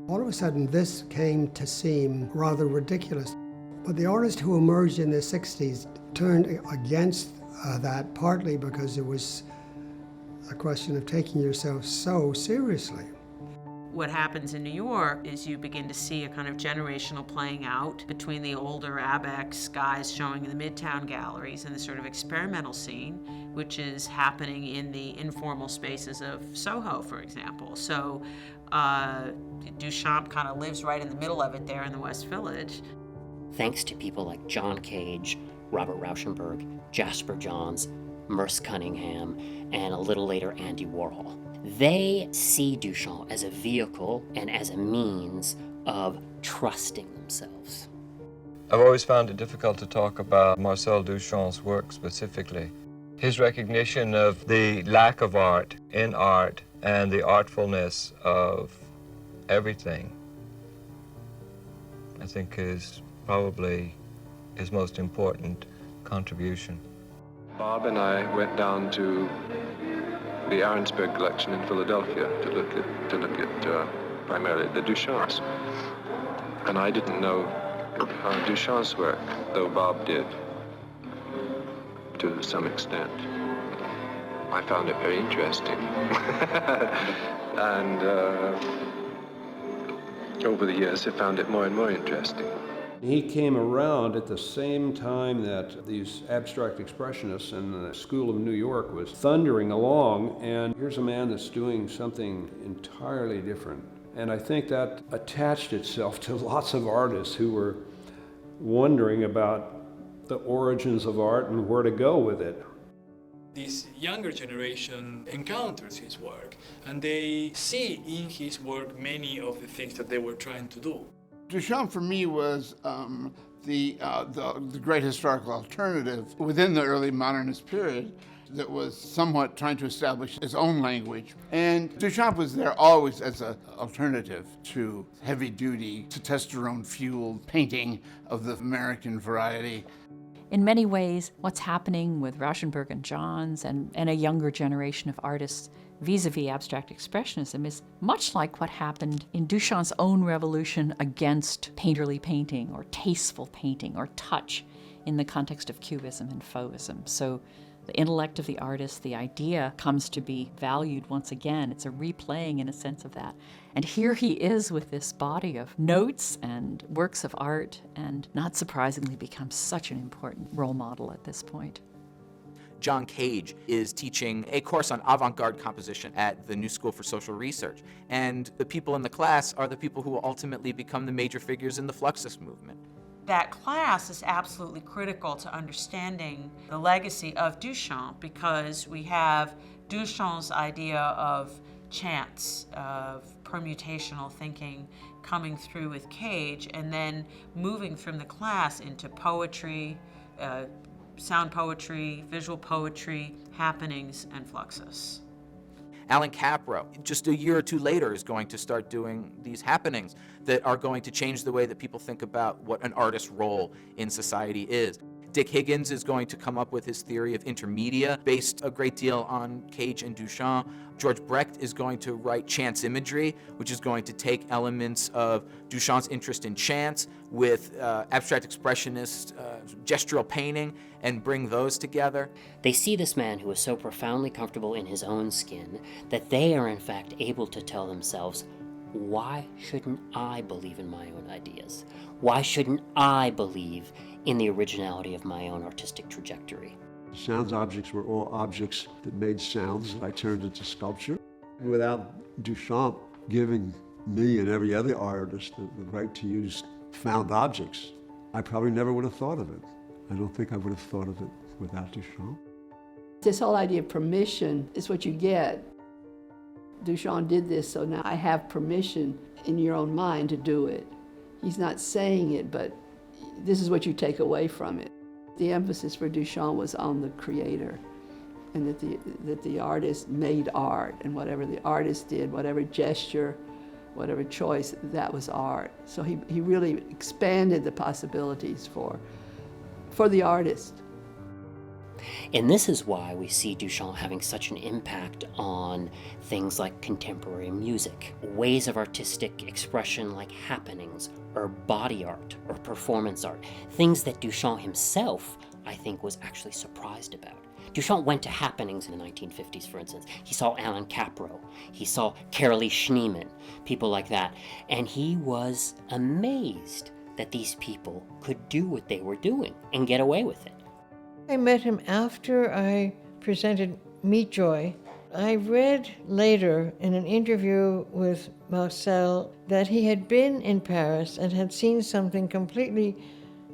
All of a sudden, this came to seem rather ridiculous. But the artist who emerged in the 60s turned against that, partly because it was a question of taking yourself so seriously. What happens in New York is you begin to see a kind of generational playing out between the older Abex guys showing in the Midtown galleries and the sort of experimental scene, which is happening in the informal spaces of Soho, for example. So Duchamp kind of lives right in the middle of it there in the West Village. Thanks to people like John Cage, Robert Rauschenberg, Jasper Johns, Merce Cunningham, and a little later Andy Warhol. They see Duchamp as a vehicle and as a means of trusting themselves. I've always found it difficult to talk about Marcel Duchamp's work specifically. His recognition of the lack of art in art and the artfulness of everything, I think, is probably his most important contribution. Bob and I went down to the Arensberg collection in Philadelphia to look at primarily the Duchamps. And I didn't know Duchamp's work, though Bob did, to some extent. I found it very interesting. And over the years, I found it more and more interesting. He came around at the same time that these abstract expressionists in the School of New York was thundering along, and here's a man that's doing something entirely different. And I think that attached itself to lots of artists who were wondering about the origins of art and where to go with it. This younger generation encounters his work, and they see in his work many of the things that they were trying to do. Duchamp, for me, was the great historical alternative within the early modernist period that was somewhat trying to establish its own language. And Duchamp was there always as an alternative to heavy-duty, testosterone-fueled painting of the American variety. In many ways, what's happening with Rauschenberg and Johns and a younger generation of artists vis-a-vis abstract expressionism is much like what happened in Duchamp's own revolution against painterly painting or tasteful painting or touch in the context of Cubism and Fauvism. So the intellect of the artist, the idea, comes to be valued once again. It's a replaying, in a sense, of that. And here he is with this body of notes and works of art, and not surprisingly becomes such an important role model at this point. John Cage is teaching a course on avant-garde composition at the New School for Social Research. And the people in the class are the people who will ultimately become the major figures in the Fluxus movement. That class is absolutely critical to understanding the legacy of Duchamp, because we have Duchamp's idea of chance of permutational thinking coming through with Cage, and then moving from the class into poetry, sound poetry, visual poetry, happenings, and fluxus. Alan Capro, just a year or two later, is going to start doing these happenings that are going to change the way that people think about what an artist's role in society is. Dick Higgins is going to come up with his theory of intermedia, based a great deal on Cage and Duchamp. George Brecht is going to write chance imagery, which is going to take elements of Duchamp's interest in chance with abstract expressionist gestural painting and bring those together. They see this man who is so profoundly comfortable in his own skin that they are in fact able to tell themselves, why shouldn't I believe in my own ideas? Why shouldn't I believe in the originality of my own artistic trajectory? Sounds objects were all objects that made sounds that I turned into sculpture. Without Duchamp giving me and every other artist the right to use found objects, I probably never would have thought of it. I don't think I would have thought of it without Duchamp. This whole idea of permission is what you get. Duchamp did this, so now I have permission in your own mind to do it. He's not saying it, but this is what you take away from it. The emphasis for Duchamp was on the creator, and that the artist made art, and whatever the artist did, whatever gesture, whatever choice, that was art. So he really expanded the possibilities for the artist. And this is why we see Duchamp having such an impact on things like contemporary music, ways of artistic expression like happenings, or body art, or performance art, things that Duchamp himself, I think, was actually surprised about. Duchamp went to happenings in the 1950s, for instance. He saw Alan Capro, he saw Carolee Schneemann, people like that, and he was amazed that these people could do what they were doing and get away with it. I met him after I presented Meet Joy. I read later in an interview with Marcel that he had been in Paris and had seen something completely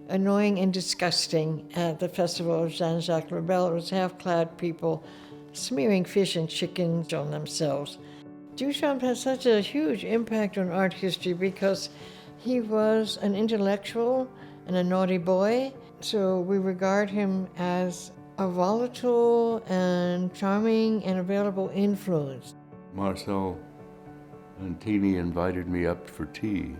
annoying and disgusting at the festival of Jean-Jacques Le Bel. It was half-clad people smearing fish and chickens on themselves. Duchamp had such a huge impact on art history because he was an intellectual and a naughty boy. So we regard him as a volatile and charming and available influence. Marcel Antini invited me up for tea.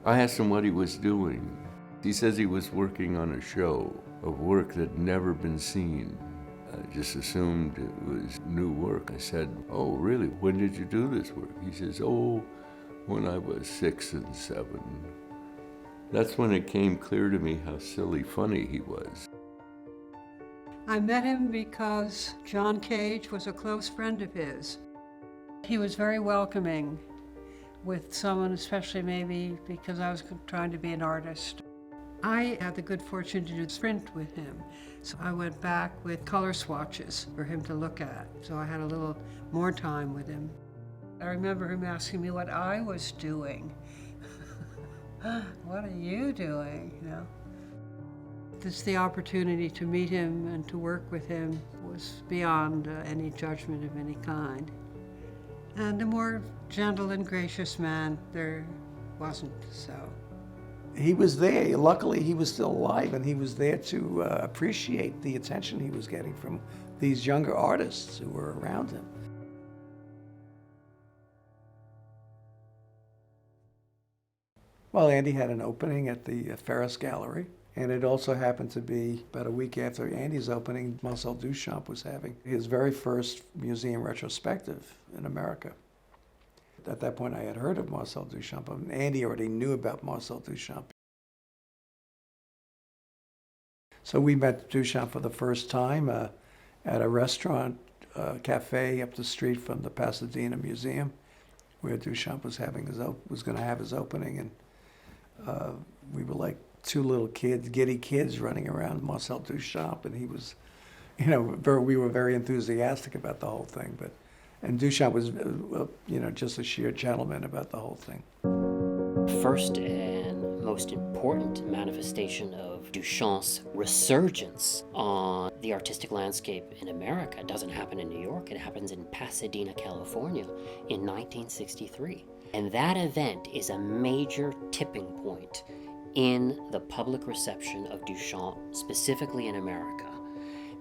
I asked him what he was doing. He says he was working on a show of work that had never been seen. I just assumed it was new work. I said, "Oh, really? When did you do this work?" He says, "Oh, when I was 6 and 7. That's when it came clear to me how silly funny he was. I met him because John Cage was a close friend of his. He was very welcoming with someone, especially maybe because I was trying to be an artist. I had the good fortune to do print with him, so I went back with color swatches for him to look at, so I had a little more time with him. I remember him asking me what I was doing. What are you doing, you know? Just the opportunity to meet him and to work with him was beyond any judgment of any kind. And a more gentle and gracious man, there wasn't, so. He was there. Luckily, he was still alive, and he was there to appreciate the attention he was getting from these younger artists who were around him. Well, Andy had an opening at the Ferris Gallery, and it also happened to be about a week after Andy's opening, Marcel Duchamp was having his very first museum retrospective in America. At that point, I had heard of Marcel Duchamp, and Andy already knew about Marcel Duchamp. So we met Duchamp for the first time at a restaurant, cafe up the street from the Pasadena Museum, where Duchamp was going to have his opening, and we were like two little kids, giddy kids running around Marcel Duchamp, and he was, you know, we were very enthusiastic about the whole thing, and Duchamp was, you know, just a sheer gentleman about the whole thing. First and most important manifestation of of Duchamp's resurgence on the artistic landscape in America doesn't happen in New York, it happens in Pasadena, California in 1963. And that event is a major tipping point in the public reception of Duchamp, specifically in America,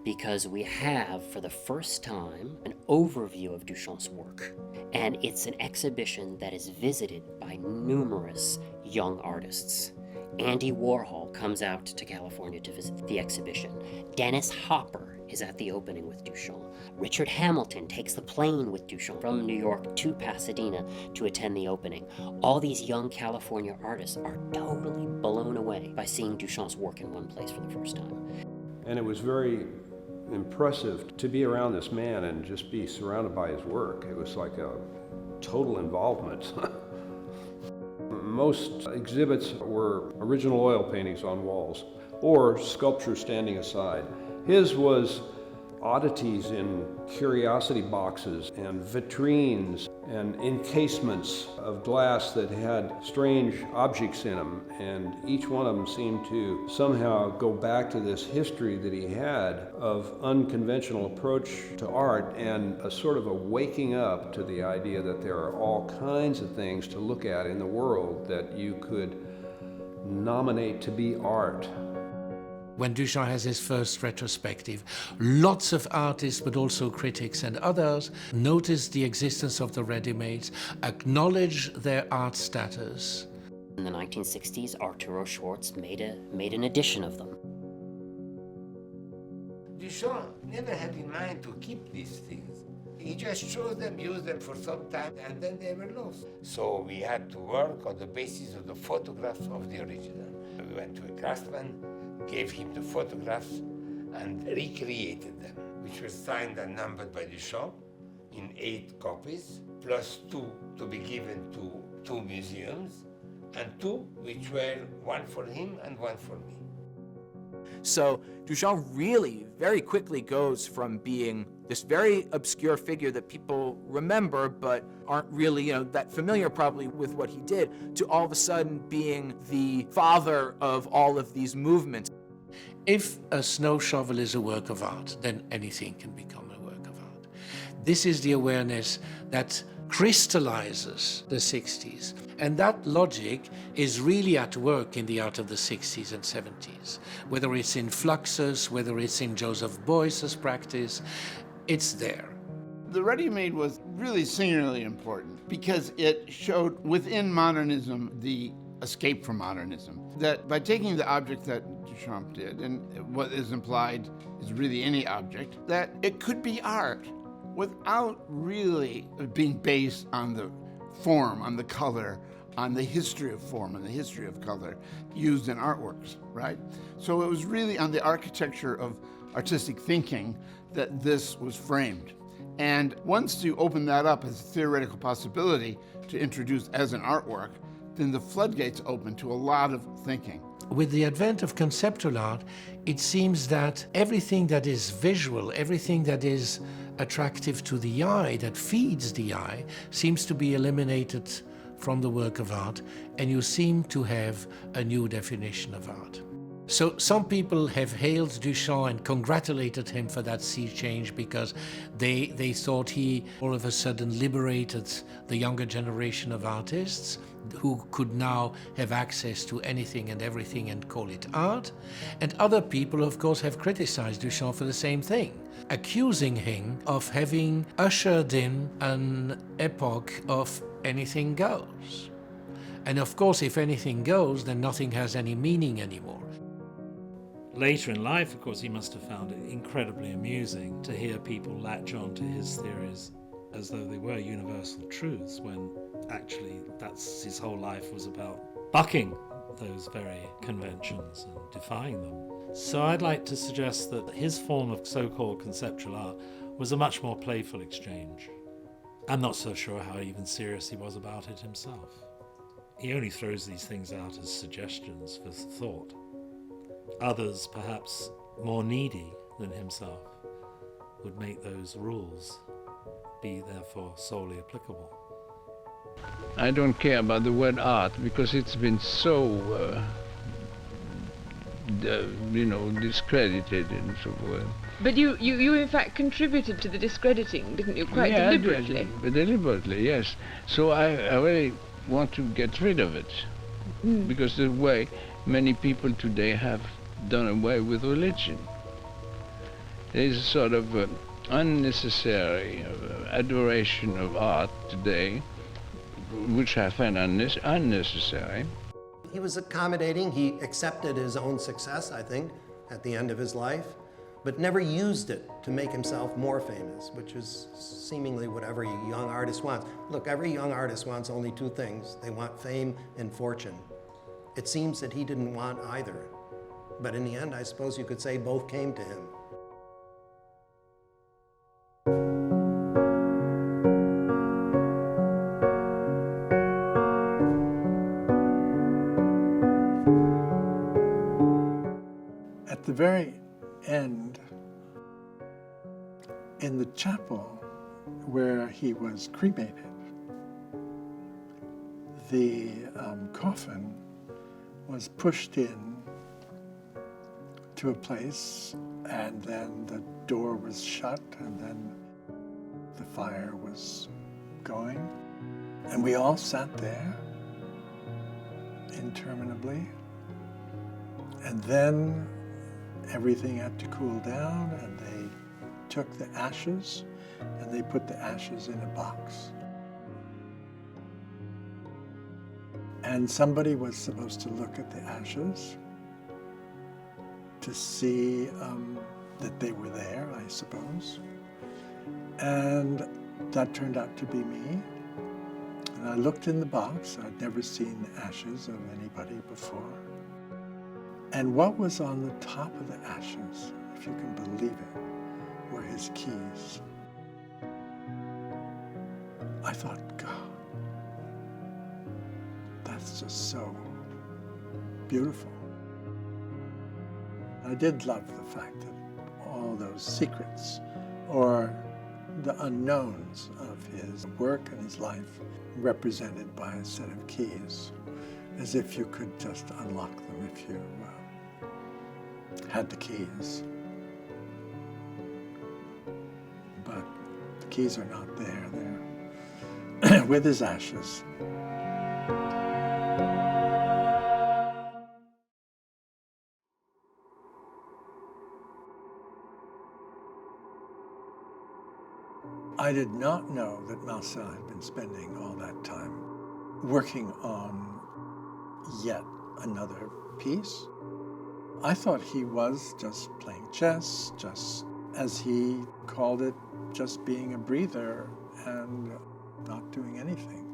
because we have, for the first time, an overview of Duchamp's work. And it's an exhibition that is visited by numerous young artists. Andy Warhol comes out to California to visit the exhibition. Dennis Hopper is at the opening with Duchamp. Richard Hamilton takes the plane with Duchamp from New York to Pasadena to attend the opening. All these young California artists are totally blown away by seeing Duchamp's work in one place for the first time. And it was very impressive to be around this man and just be surrounded by his work. It was like a total involvement. Most exhibits were original oil paintings on walls or sculpture standing aside. His was oddities in curiosity boxes and vitrines and encasements of glass that had strange objects in them, and each one of them seemed to somehow go back to this history that he had of unconventional approach to art and a sort of a waking up to the idea that there are all kinds of things to look at in the world that you could nominate to be art. When Duchamp has his first retrospective, lots of artists, but also critics and others, notice the existence of the ready-mades, acknowledge their art status. In the 1960s, Arturo Schwartz made an edition of them. Duchamp never had in mind to keep these things. He just chose them, used them for some time, and then they were lost. So we had to work on the basis of the photographs of the original. We went to a craftsman, gave him the photographs, and recreated them, which were signed and numbered by Duchamp in 8 copies, plus 2 to be given to 2 museums, and 2 which were one for him and one for me. So Duchamp really very quickly goes from being this very obscure figure that people remember but aren't really, that familiar probably with what he did, to all of a sudden being the father of all of these movements. If a snow shovel is a work of art, then anything can become a work of art. This is the awareness that crystallizes the 60s. And that logic is really at work in the art of the 60s and 70s. Whether it's in Fluxus, whether it's in Joseph Beuys's practice, it's there. The ready-made was really singularly important because it showed within modernism the escape from modernism. That by taking the object that Duchamp did, and what is implied is really any object, that it could be art without really being based on the form, on the color, on the history of form and the history of color used in artworks, right? So it was really on the architecture of artistic thinking that this was framed. And once you open that up as a theoretical possibility to introduce as an artwork, then the floodgates open to a lot of thinking. With the advent of conceptual art, it seems that everything that is visual, everything that is attractive to the eye, that feeds the eye, seems to be eliminated from the work of art, and you seem to have a new definition of art. So some people have hailed Duchamp and congratulated him for that sea change because they thought he all of a sudden liberated the younger generation of artists who could now have access to anything and everything and call it art. And other people, of course, have criticized Duchamp for the same thing, accusing him of having ushered in an epoch of anything goes. And of course, if anything goes, then nothing has any meaning anymore. Later in life, of course, he must have found it incredibly amusing to hear people latch on to his theories as though they were universal truths, when actually that's his whole life was about bucking those very conventions and defying them. So I'd like to suggest that his form of so-called conceptual art was a much more playful exchange. I'm not so sure how even serious he was about it himself. He only throws these things out as suggestions for thought. Others, perhaps more needy than himself, would make those rules be therefore solely applicable. I don't care about the word art because it's been so discredited and so forth. But you in fact contributed to the discrediting, didn't you? Quite deliberately. Deliberately, yes. So I really want to get rid of it. Because the way many people today have done away with religion. There is a sort of unnecessary adoration of art today, which I find unnecessary. He was accommodating. He accepted his own success, I think, at the end of his life, but never used it to make himself more famous, which is seemingly what every young artist wants. Look, every young artist wants only two things. They want fame and fortune. It seems that he didn't want either. But in the end, I suppose you could say both came to him. At the very end, in the chapel where he was cremated, the coffin was pushed in to a place, and then the door was shut, and then the fire was going. And we all sat there interminably. And then everything had to cool down, and they took the ashes, and they put the ashes in a box. And somebody was supposed to look at the ashes to see that they were there, I suppose. And that turned out to be me. And I looked in the box. I'd never seen the ashes of anybody before. And what was on the top of the ashes, if you can believe it, were his keys. I thought, God, that's just so beautiful. I did love the fact that all those secrets, or the unknowns of his work and his life, represented by a set of keys, as if you could just unlock them if you had the keys. But the keys are not there. They're with his ashes. I did not know that Marcel had been spending all that time working on yet another piece. I thought he was just playing chess, just as he called it, just being a breather and not doing anything.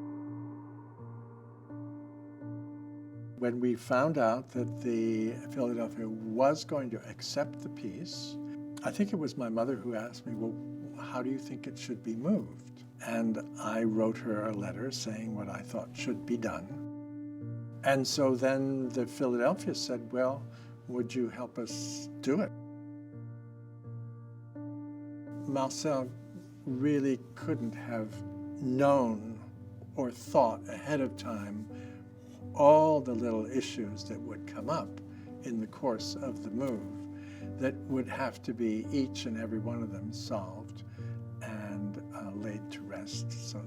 When we found out that the Philadelphia was going to accept the piece, I think it was my mother who asked me, well, how do you think it should be moved? And I wrote her a letter saying what I thought should be done. And so then the Philadelphia said, well, would you help us do it? Marcel really couldn't have known or thought ahead of time all the little issues that would come up in the course of the move that would have to be each and every one of them solved and laid to rest so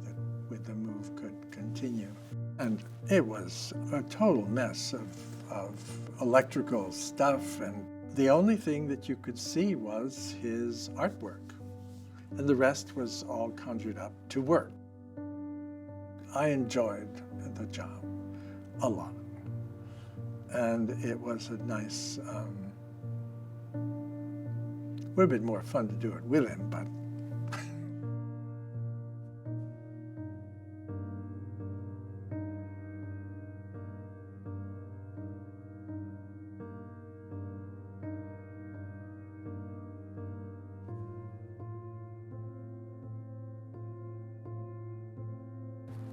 that the move could continue. And it was a total mess of electrical stuff, and the only thing that you could see was his artwork, and the rest was all conjured up to work. I enjoyed the job a lot, and it was a nice, would have been more fun to do it with him, but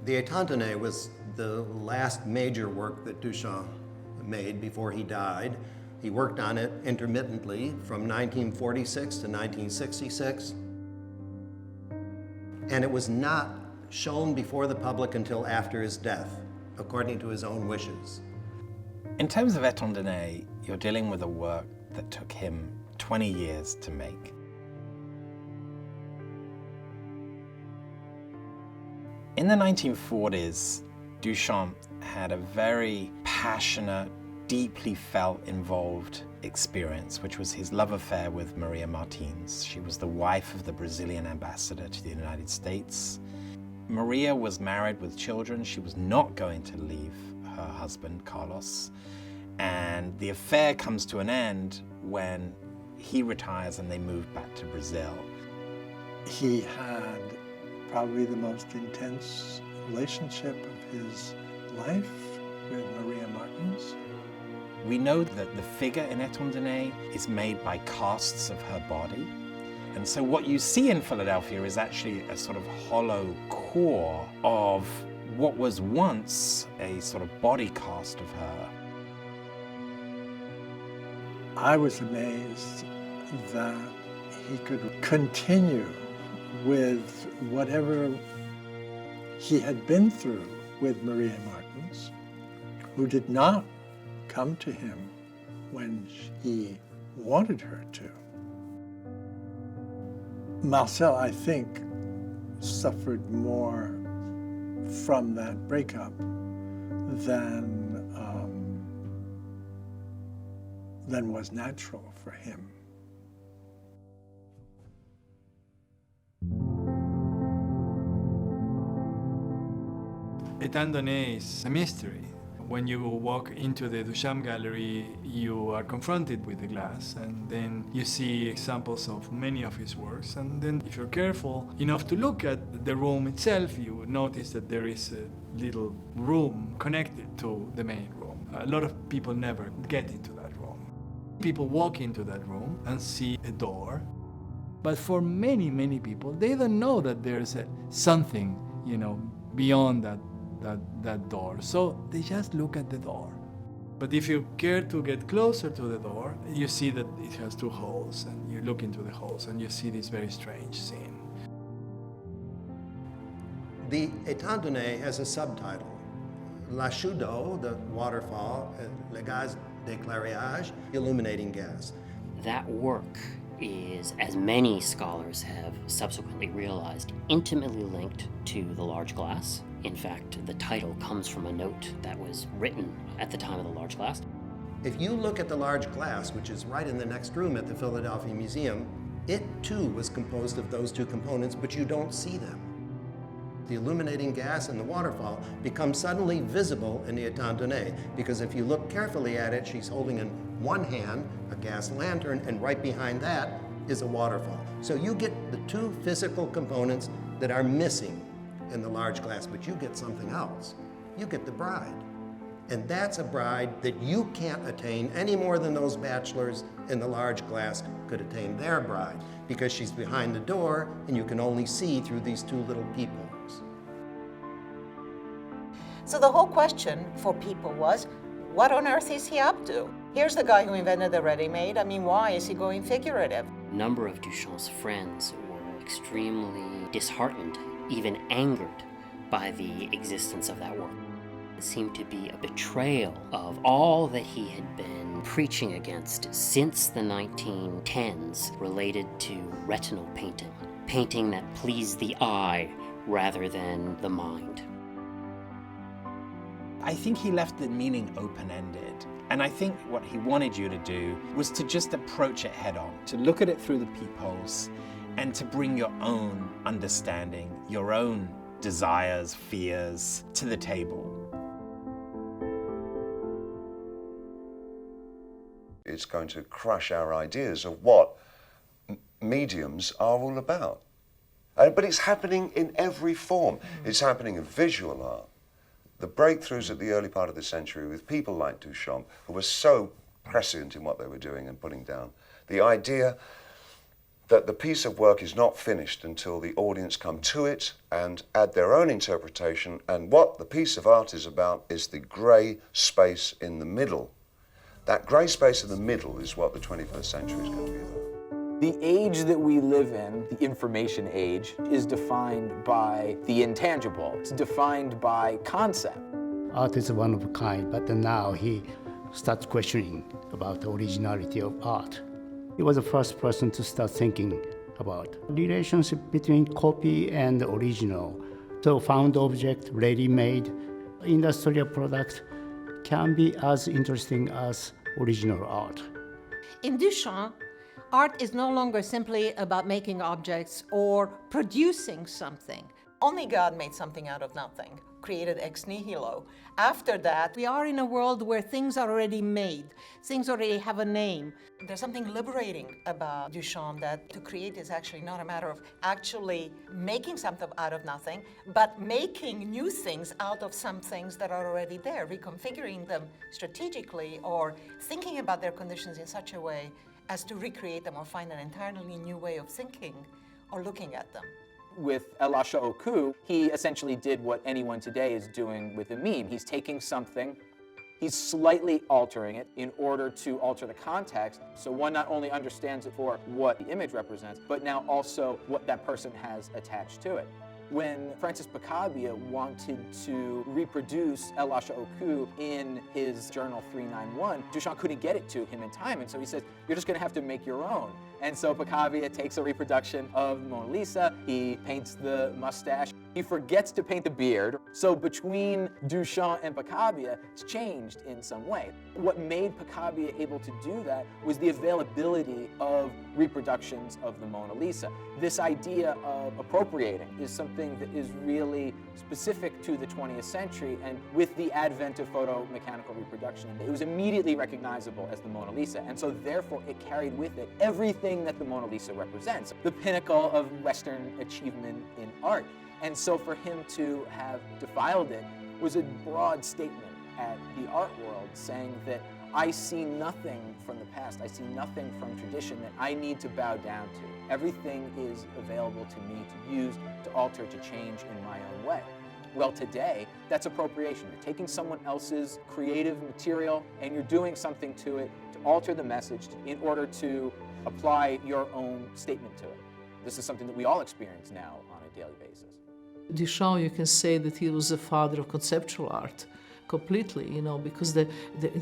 The Étant donnés was the last major work that Duchamp made before he died. He worked on it intermittently from 1946 to 1966. And it was not shown before the public until after his death, according to his own wishes. In terms of Étant donnés, you're dealing with a work that took him 20 years to make. In the 1940s, Duchamp had a very passionate, deeply felt involved experience, which was his love affair with Maria Martins. She was the wife of the Brazilian ambassador to the United States. Maria was married with children. She was not going to leave her husband, Carlos. And the affair comes to an end when he retires and they move back to Brazil. He had probably the most intense relationship of his life with Maria Martins. We know that the figure in Étant donnés is made by casts of her body. And so what you see in Philadelphia is actually a sort of hollow core of what was once a sort of body cast of her. I was amazed that he could continue with whatever he had been through with Maria Martins, who did not come to him when he wanted her to. Marcel, I think, suffered more from that breakup than was natural for him. Étant donnés is a mystery. When you walk into the Duchamp gallery, you are confronted with the glass, and then you see examples of many of his works. And then if you're careful enough to look at the room itself, you would notice that there is a little room connected to the main room. A lot of people never get into that room. People walk into that room and see a door, but for many, many people, they don't know that there's something, beyond that door. So they just look at the door. But if you care to get closer to the door, you see that it has two holes, and you look into the holes and you see this very strange scene. The Étant donnés has a subtitle. La chute d'eau, the waterfall, le gaz d'éclairage, illuminating gas. That work is, as many scholars have subsequently realized, intimately linked to the large glass. In fact, the title comes from a note that was written at the time of the large glass. If you look at the large glass, which is right in the next room at the Philadelphia Museum, it too was composed of those two components, but you don't see them. The illuminating gas and the waterfall become suddenly visible in the Étant donnés, because if you look carefully at it, she's holding in one hand a gas lantern, and right behind that is a waterfall. So you get the two physical components that are missing in the large glass, but you get something else. You get the bride. And that's a bride that you can't attain any more than those bachelors in the large glass could attain their bride, because she's behind the door and you can only see through these two little peepholes. So the whole question for people was, what on earth is he up to? Here's the guy who invented the ready-made. I mean, why is he going figurative? A number of Duchamp's friends were extremely disheartened, even angered by the existence of that work. It seemed to be a betrayal of all that he had been preaching against since the 1910s related to retinal painting, painting that pleased the eye rather than the mind. I think he left the meaning open-ended. And I think what he wanted you to do was to just approach it head on, to look at it through the peepholes, and to bring your own understanding, your own desires, fears to the table. It's going to crush our ideas of what mediums are all about. But it's happening in every form. It's happening in visual art. The breakthroughs at the early part of the century with people like Duchamp, who were so prescient in what they were doing and putting down. The idea that the piece of work is not finished until the audience come to it and add their own interpretation, and what the piece of art is about is the grey space in the middle. That grey space in the middle is what the 21st century is going to be about. The age that we live in, the information age, is defined by the intangible. It's defined by concept. Art is one of a kind, but now he start questioning about the originality of art. He was the first person to start thinking about relationship between copy and the original. So found object, ready-made, industrial product can be as interesting as original art. In Duchamp, art is no longer simply about making objects or producing something. Only God made something out of nothing, created ex nihilo. After that, we are in a world where things are already made, things already have a name. There's something liberating about Duchamp, that to create is actually not a matter of actually making something out of nothing, but making new things out of some things that are already there, reconfiguring them strategically or thinking about their conditions in such a way as to recreate them or find an entirely new way of thinking or looking at them. With El Oku, he essentially did what anyone today is doing with a meme. He's taking something, he's slightly altering it in order to alter the context, so one not only understands it for what the image represents, but now also what that person has attached to it. When Francis Picabia wanted to reproduce El Oku in his journal 391, Duchamp couldn't get it to him in time, and so he says, you're just going to have to make your own. And so Picabia takes a reproduction of the Mona Lisa, he paints the mustache, he forgets to paint the beard. So between Duchamp and Picabia, it's changed in some way. What made Picabia able to do that was the availability of reproductions of the Mona Lisa. This idea of appropriating is something that is really specific to the 20th century, and with the advent of photomechanical reproduction, it was immediately recognizable as the Mona Lisa, and so therefore it carried with it everything that the Mona Lisa represents, the pinnacle of Western achievement in art. And so for him to have defiled it was a broad statement at the art world, saying that I see nothing from the past, I see nothing from tradition that I need to bow down to. Everything is available to me to use, to alter, to change in my own way. Well, today, that's appropriation. You're taking someone else's creative material and you're doing something to it to alter the message in order to apply your own statement to it. This is something that we all experience now on a daily basis. Duchamp, you can say that he was the father of conceptual art, completely, you know, because the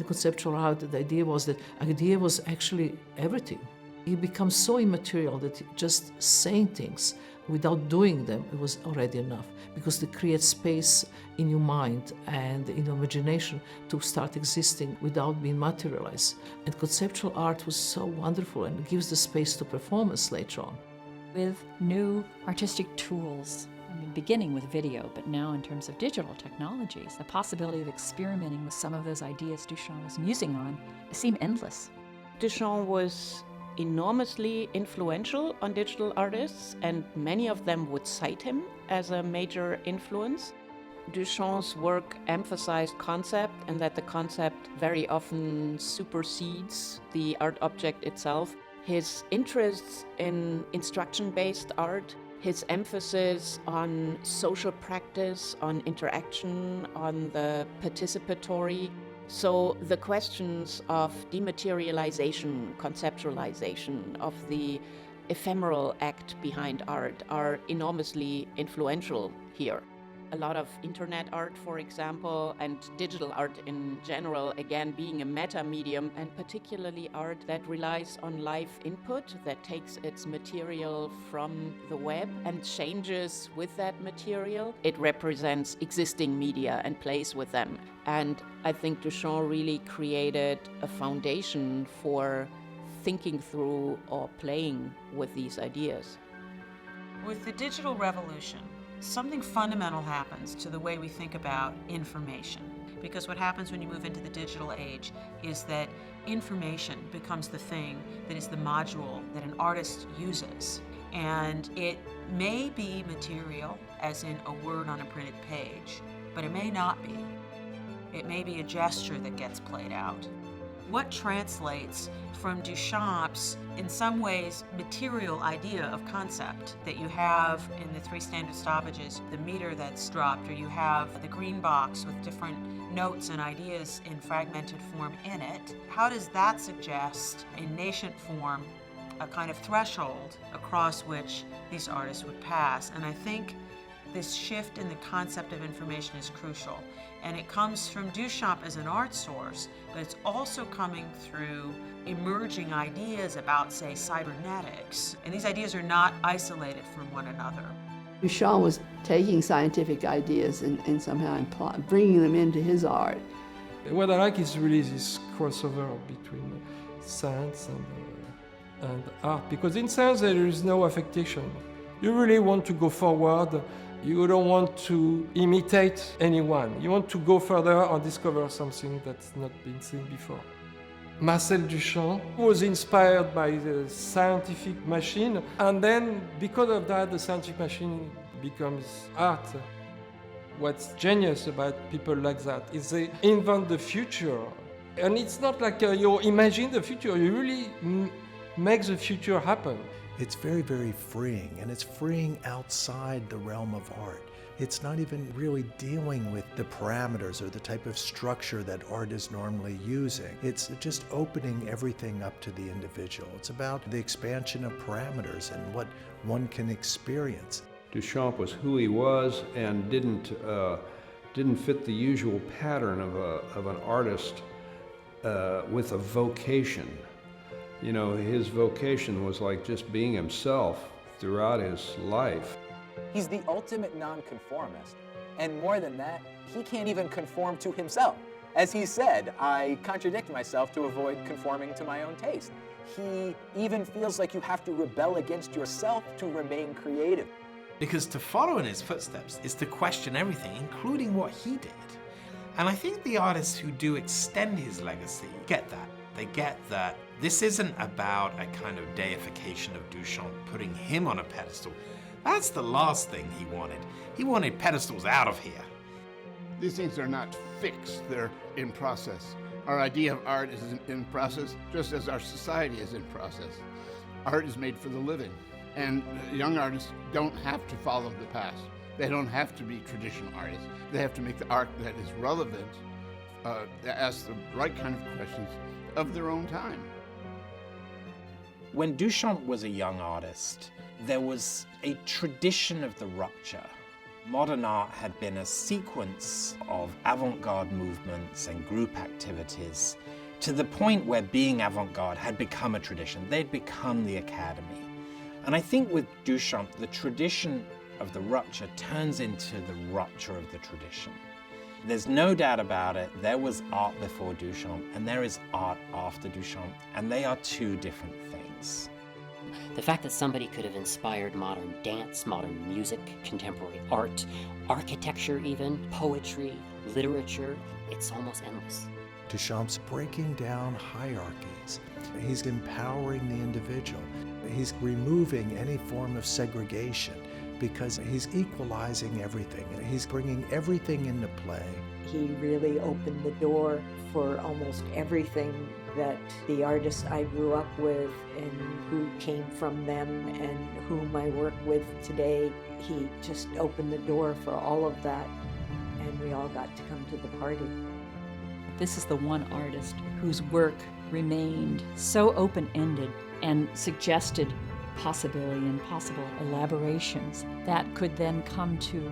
conceptual art, the idea was actually everything. He becomes so immaterial that just saying things without doing them, it was already enough, because they create space in your mind and in your imagination to start existing without being materialized. And conceptual art was so wonderful, and it gives the space to performance later on. With new artistic tools, beginning with video, but now in terms of digital technologies, the possibility of experimenting with some of those ideas Duchamp was musing on seem endless. Duchamp was enormously influential on digital artists, and many of them would cite him as a major influence. Duchamp's work emphasized concept, and that the concept very often supersedes the art object itself. His interests in instruction-based art, his emphasis on social practice, on interaction, on the participatory. So the questions of dematerialization, conceptualization, of the ephemeral act behind art are enormously influential here. A lot of internet art, for example, and digital art in general, again, being a meta medium, and particularly art that relies on live input, that takes its material from the web and changes with that material. It represents existing media and plays with them. And I think Duchamp really created a foundation for thinking through or playing with these ideas. With the digital revolution, something fundamental happens to the way we think about information. Because what happens when you move into the digital age is that information becomes the thing that is the module that an artist uses. And it may be material, as in a word on a printed page, but it may not be. It may be a gesture that gets played out. What translates from Duchamp's, in some ways, material idea of concept that you have in the 3 standard stoppages, the meter that's dropped, or you have the green box with different notes and ideas in fragmented form in it, how does that suggest, in nascent form, a kind of threshold across which these artists would pass? And I think This shift in the concept of information is crucial. And it comes from Duchamp as an art source, but it's also coming through emerging ideas about, say, cybernetics. And these ideas are not isolated from one another. Duchamp was taking scientific ideas and somehow bringing them into his art. What I like is really this crossover between science and art, because in science there is no affectation. You really want to go forward. You don't want to imitate anyone. You want to go further and discover something that's not been seen before. Marcel Duchamp was inspired by the scientific machine, and then because of that, the scientific machine becomes art. What's genius about people like that is they invent the future. And it's not like you imagine the future, you really make the future happen. It's very, very freeing, and it's freeing outside the realm of art. It's not even really dealing with the parameters or the type of structure that art is normally using. It's just opening everything up to the individual. It's about the expansion of parameters and what one can experience. Duchamp was who he was and didn't fit the usual pattern of an artist with a vocation. You know, his vocation was like just being himself throughout his life. He's the ultimate nonconformist. And more than that, he can't even conform to himself. As he said, I contradict myself to avoid conforming to my own taste. He even feels like you have to rebel against yourself to remain creative. Because to follow in his footsteps is to question everything, including what he did. And I think the artists who do extend his legacy get that. They get that this isn't about a kind of deification of Duchamp, putting him on a pedestal. That's the last thing he wanted. He wanted pedestals out of here. These things are not fixed, they're in process. Our idea of art is in process, just as our society is in process. Art is made for the living, and young artists don't have to follow the past. They don't have to be traditional artists. They have to make the art that is relevant, ask the right kind of questions of their own time. When Duchamp was a young artist, there was a tradition of the rupture. Modern art had been a sequence of avant-garde movements and group activities to the point where being avant-garde had become a tradition. They'd become the academy. And I think with Duchamp, the tradition of the rupture turns into the rupture of the tradition. There's no doubt about it, there was art before Duchamp and there is art after Duchamp, and they are two different things. The fact that somebody could have inspired modern dance, modern music, contemporary art, architecture even, poetry, literature, it's almost endless. Duchamp's breaking down hierarchies. He's empowering the individual. He's removing any form of segregation because he's equalizing everything. He's bringing everything into play. He really opened the door for almost everything that the artists I grew up with and who came from them and whom I work with today. He just opened the door for all of that, and we all got to come to the party. This is the one artist whose work remained so open-ended and suggested possibility and possible elaborations that could then come to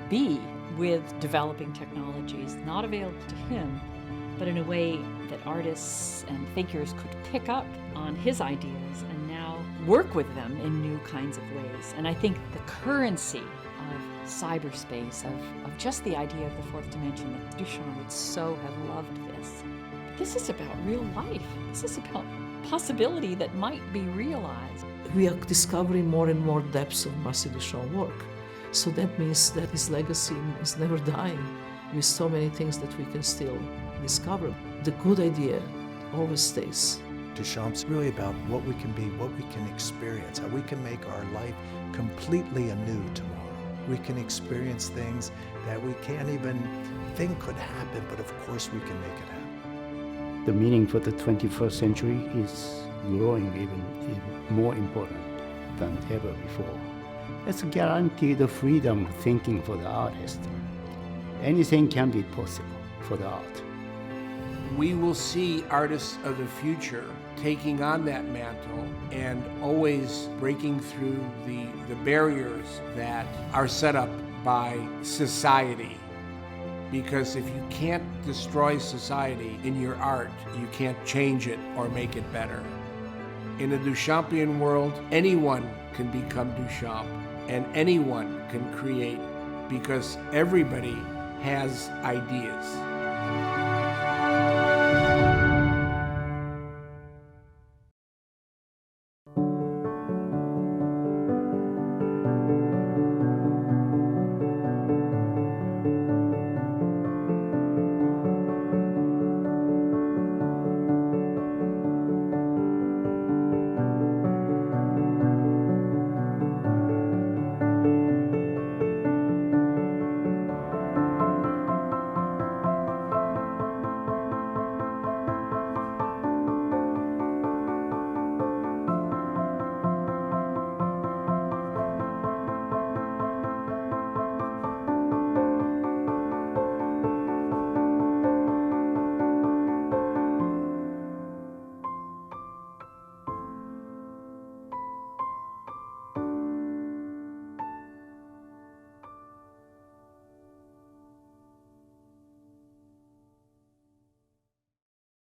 be with developing technologies not available to him, but in a way that artists and thinkers could pick up on his ideas and now work with them in new kinds of ways. And I think the currency of cyberspace, of just the idea of the fourth dimension, that Duchamp would so have loved this. This is about real life. This is about possibility that might be realized. We are discovering more and more depths of Marcel Duchamp's work. So that means that his legacy is never dying, with so many things that we can still discover. The good idea always stays. Duchamp's really about what we can be, what we can experience, how we can make our life completely anew tomorrow. We can experience things that we can't even think could happen, but of course we can make it happen. The meaning for the 21st century is growing even more important than ever before. It's guaranteed the freedom of thinking for the artist. Anything can be possible for the art. We will see artists of the future taking on that mantle and always breaking through the barriers that are set up by society. Because if you can't destroy society in your art, you can't change it or make it better. In a Duchampian world, anyone can become Duchamp and anyone can create because everybody has ideas.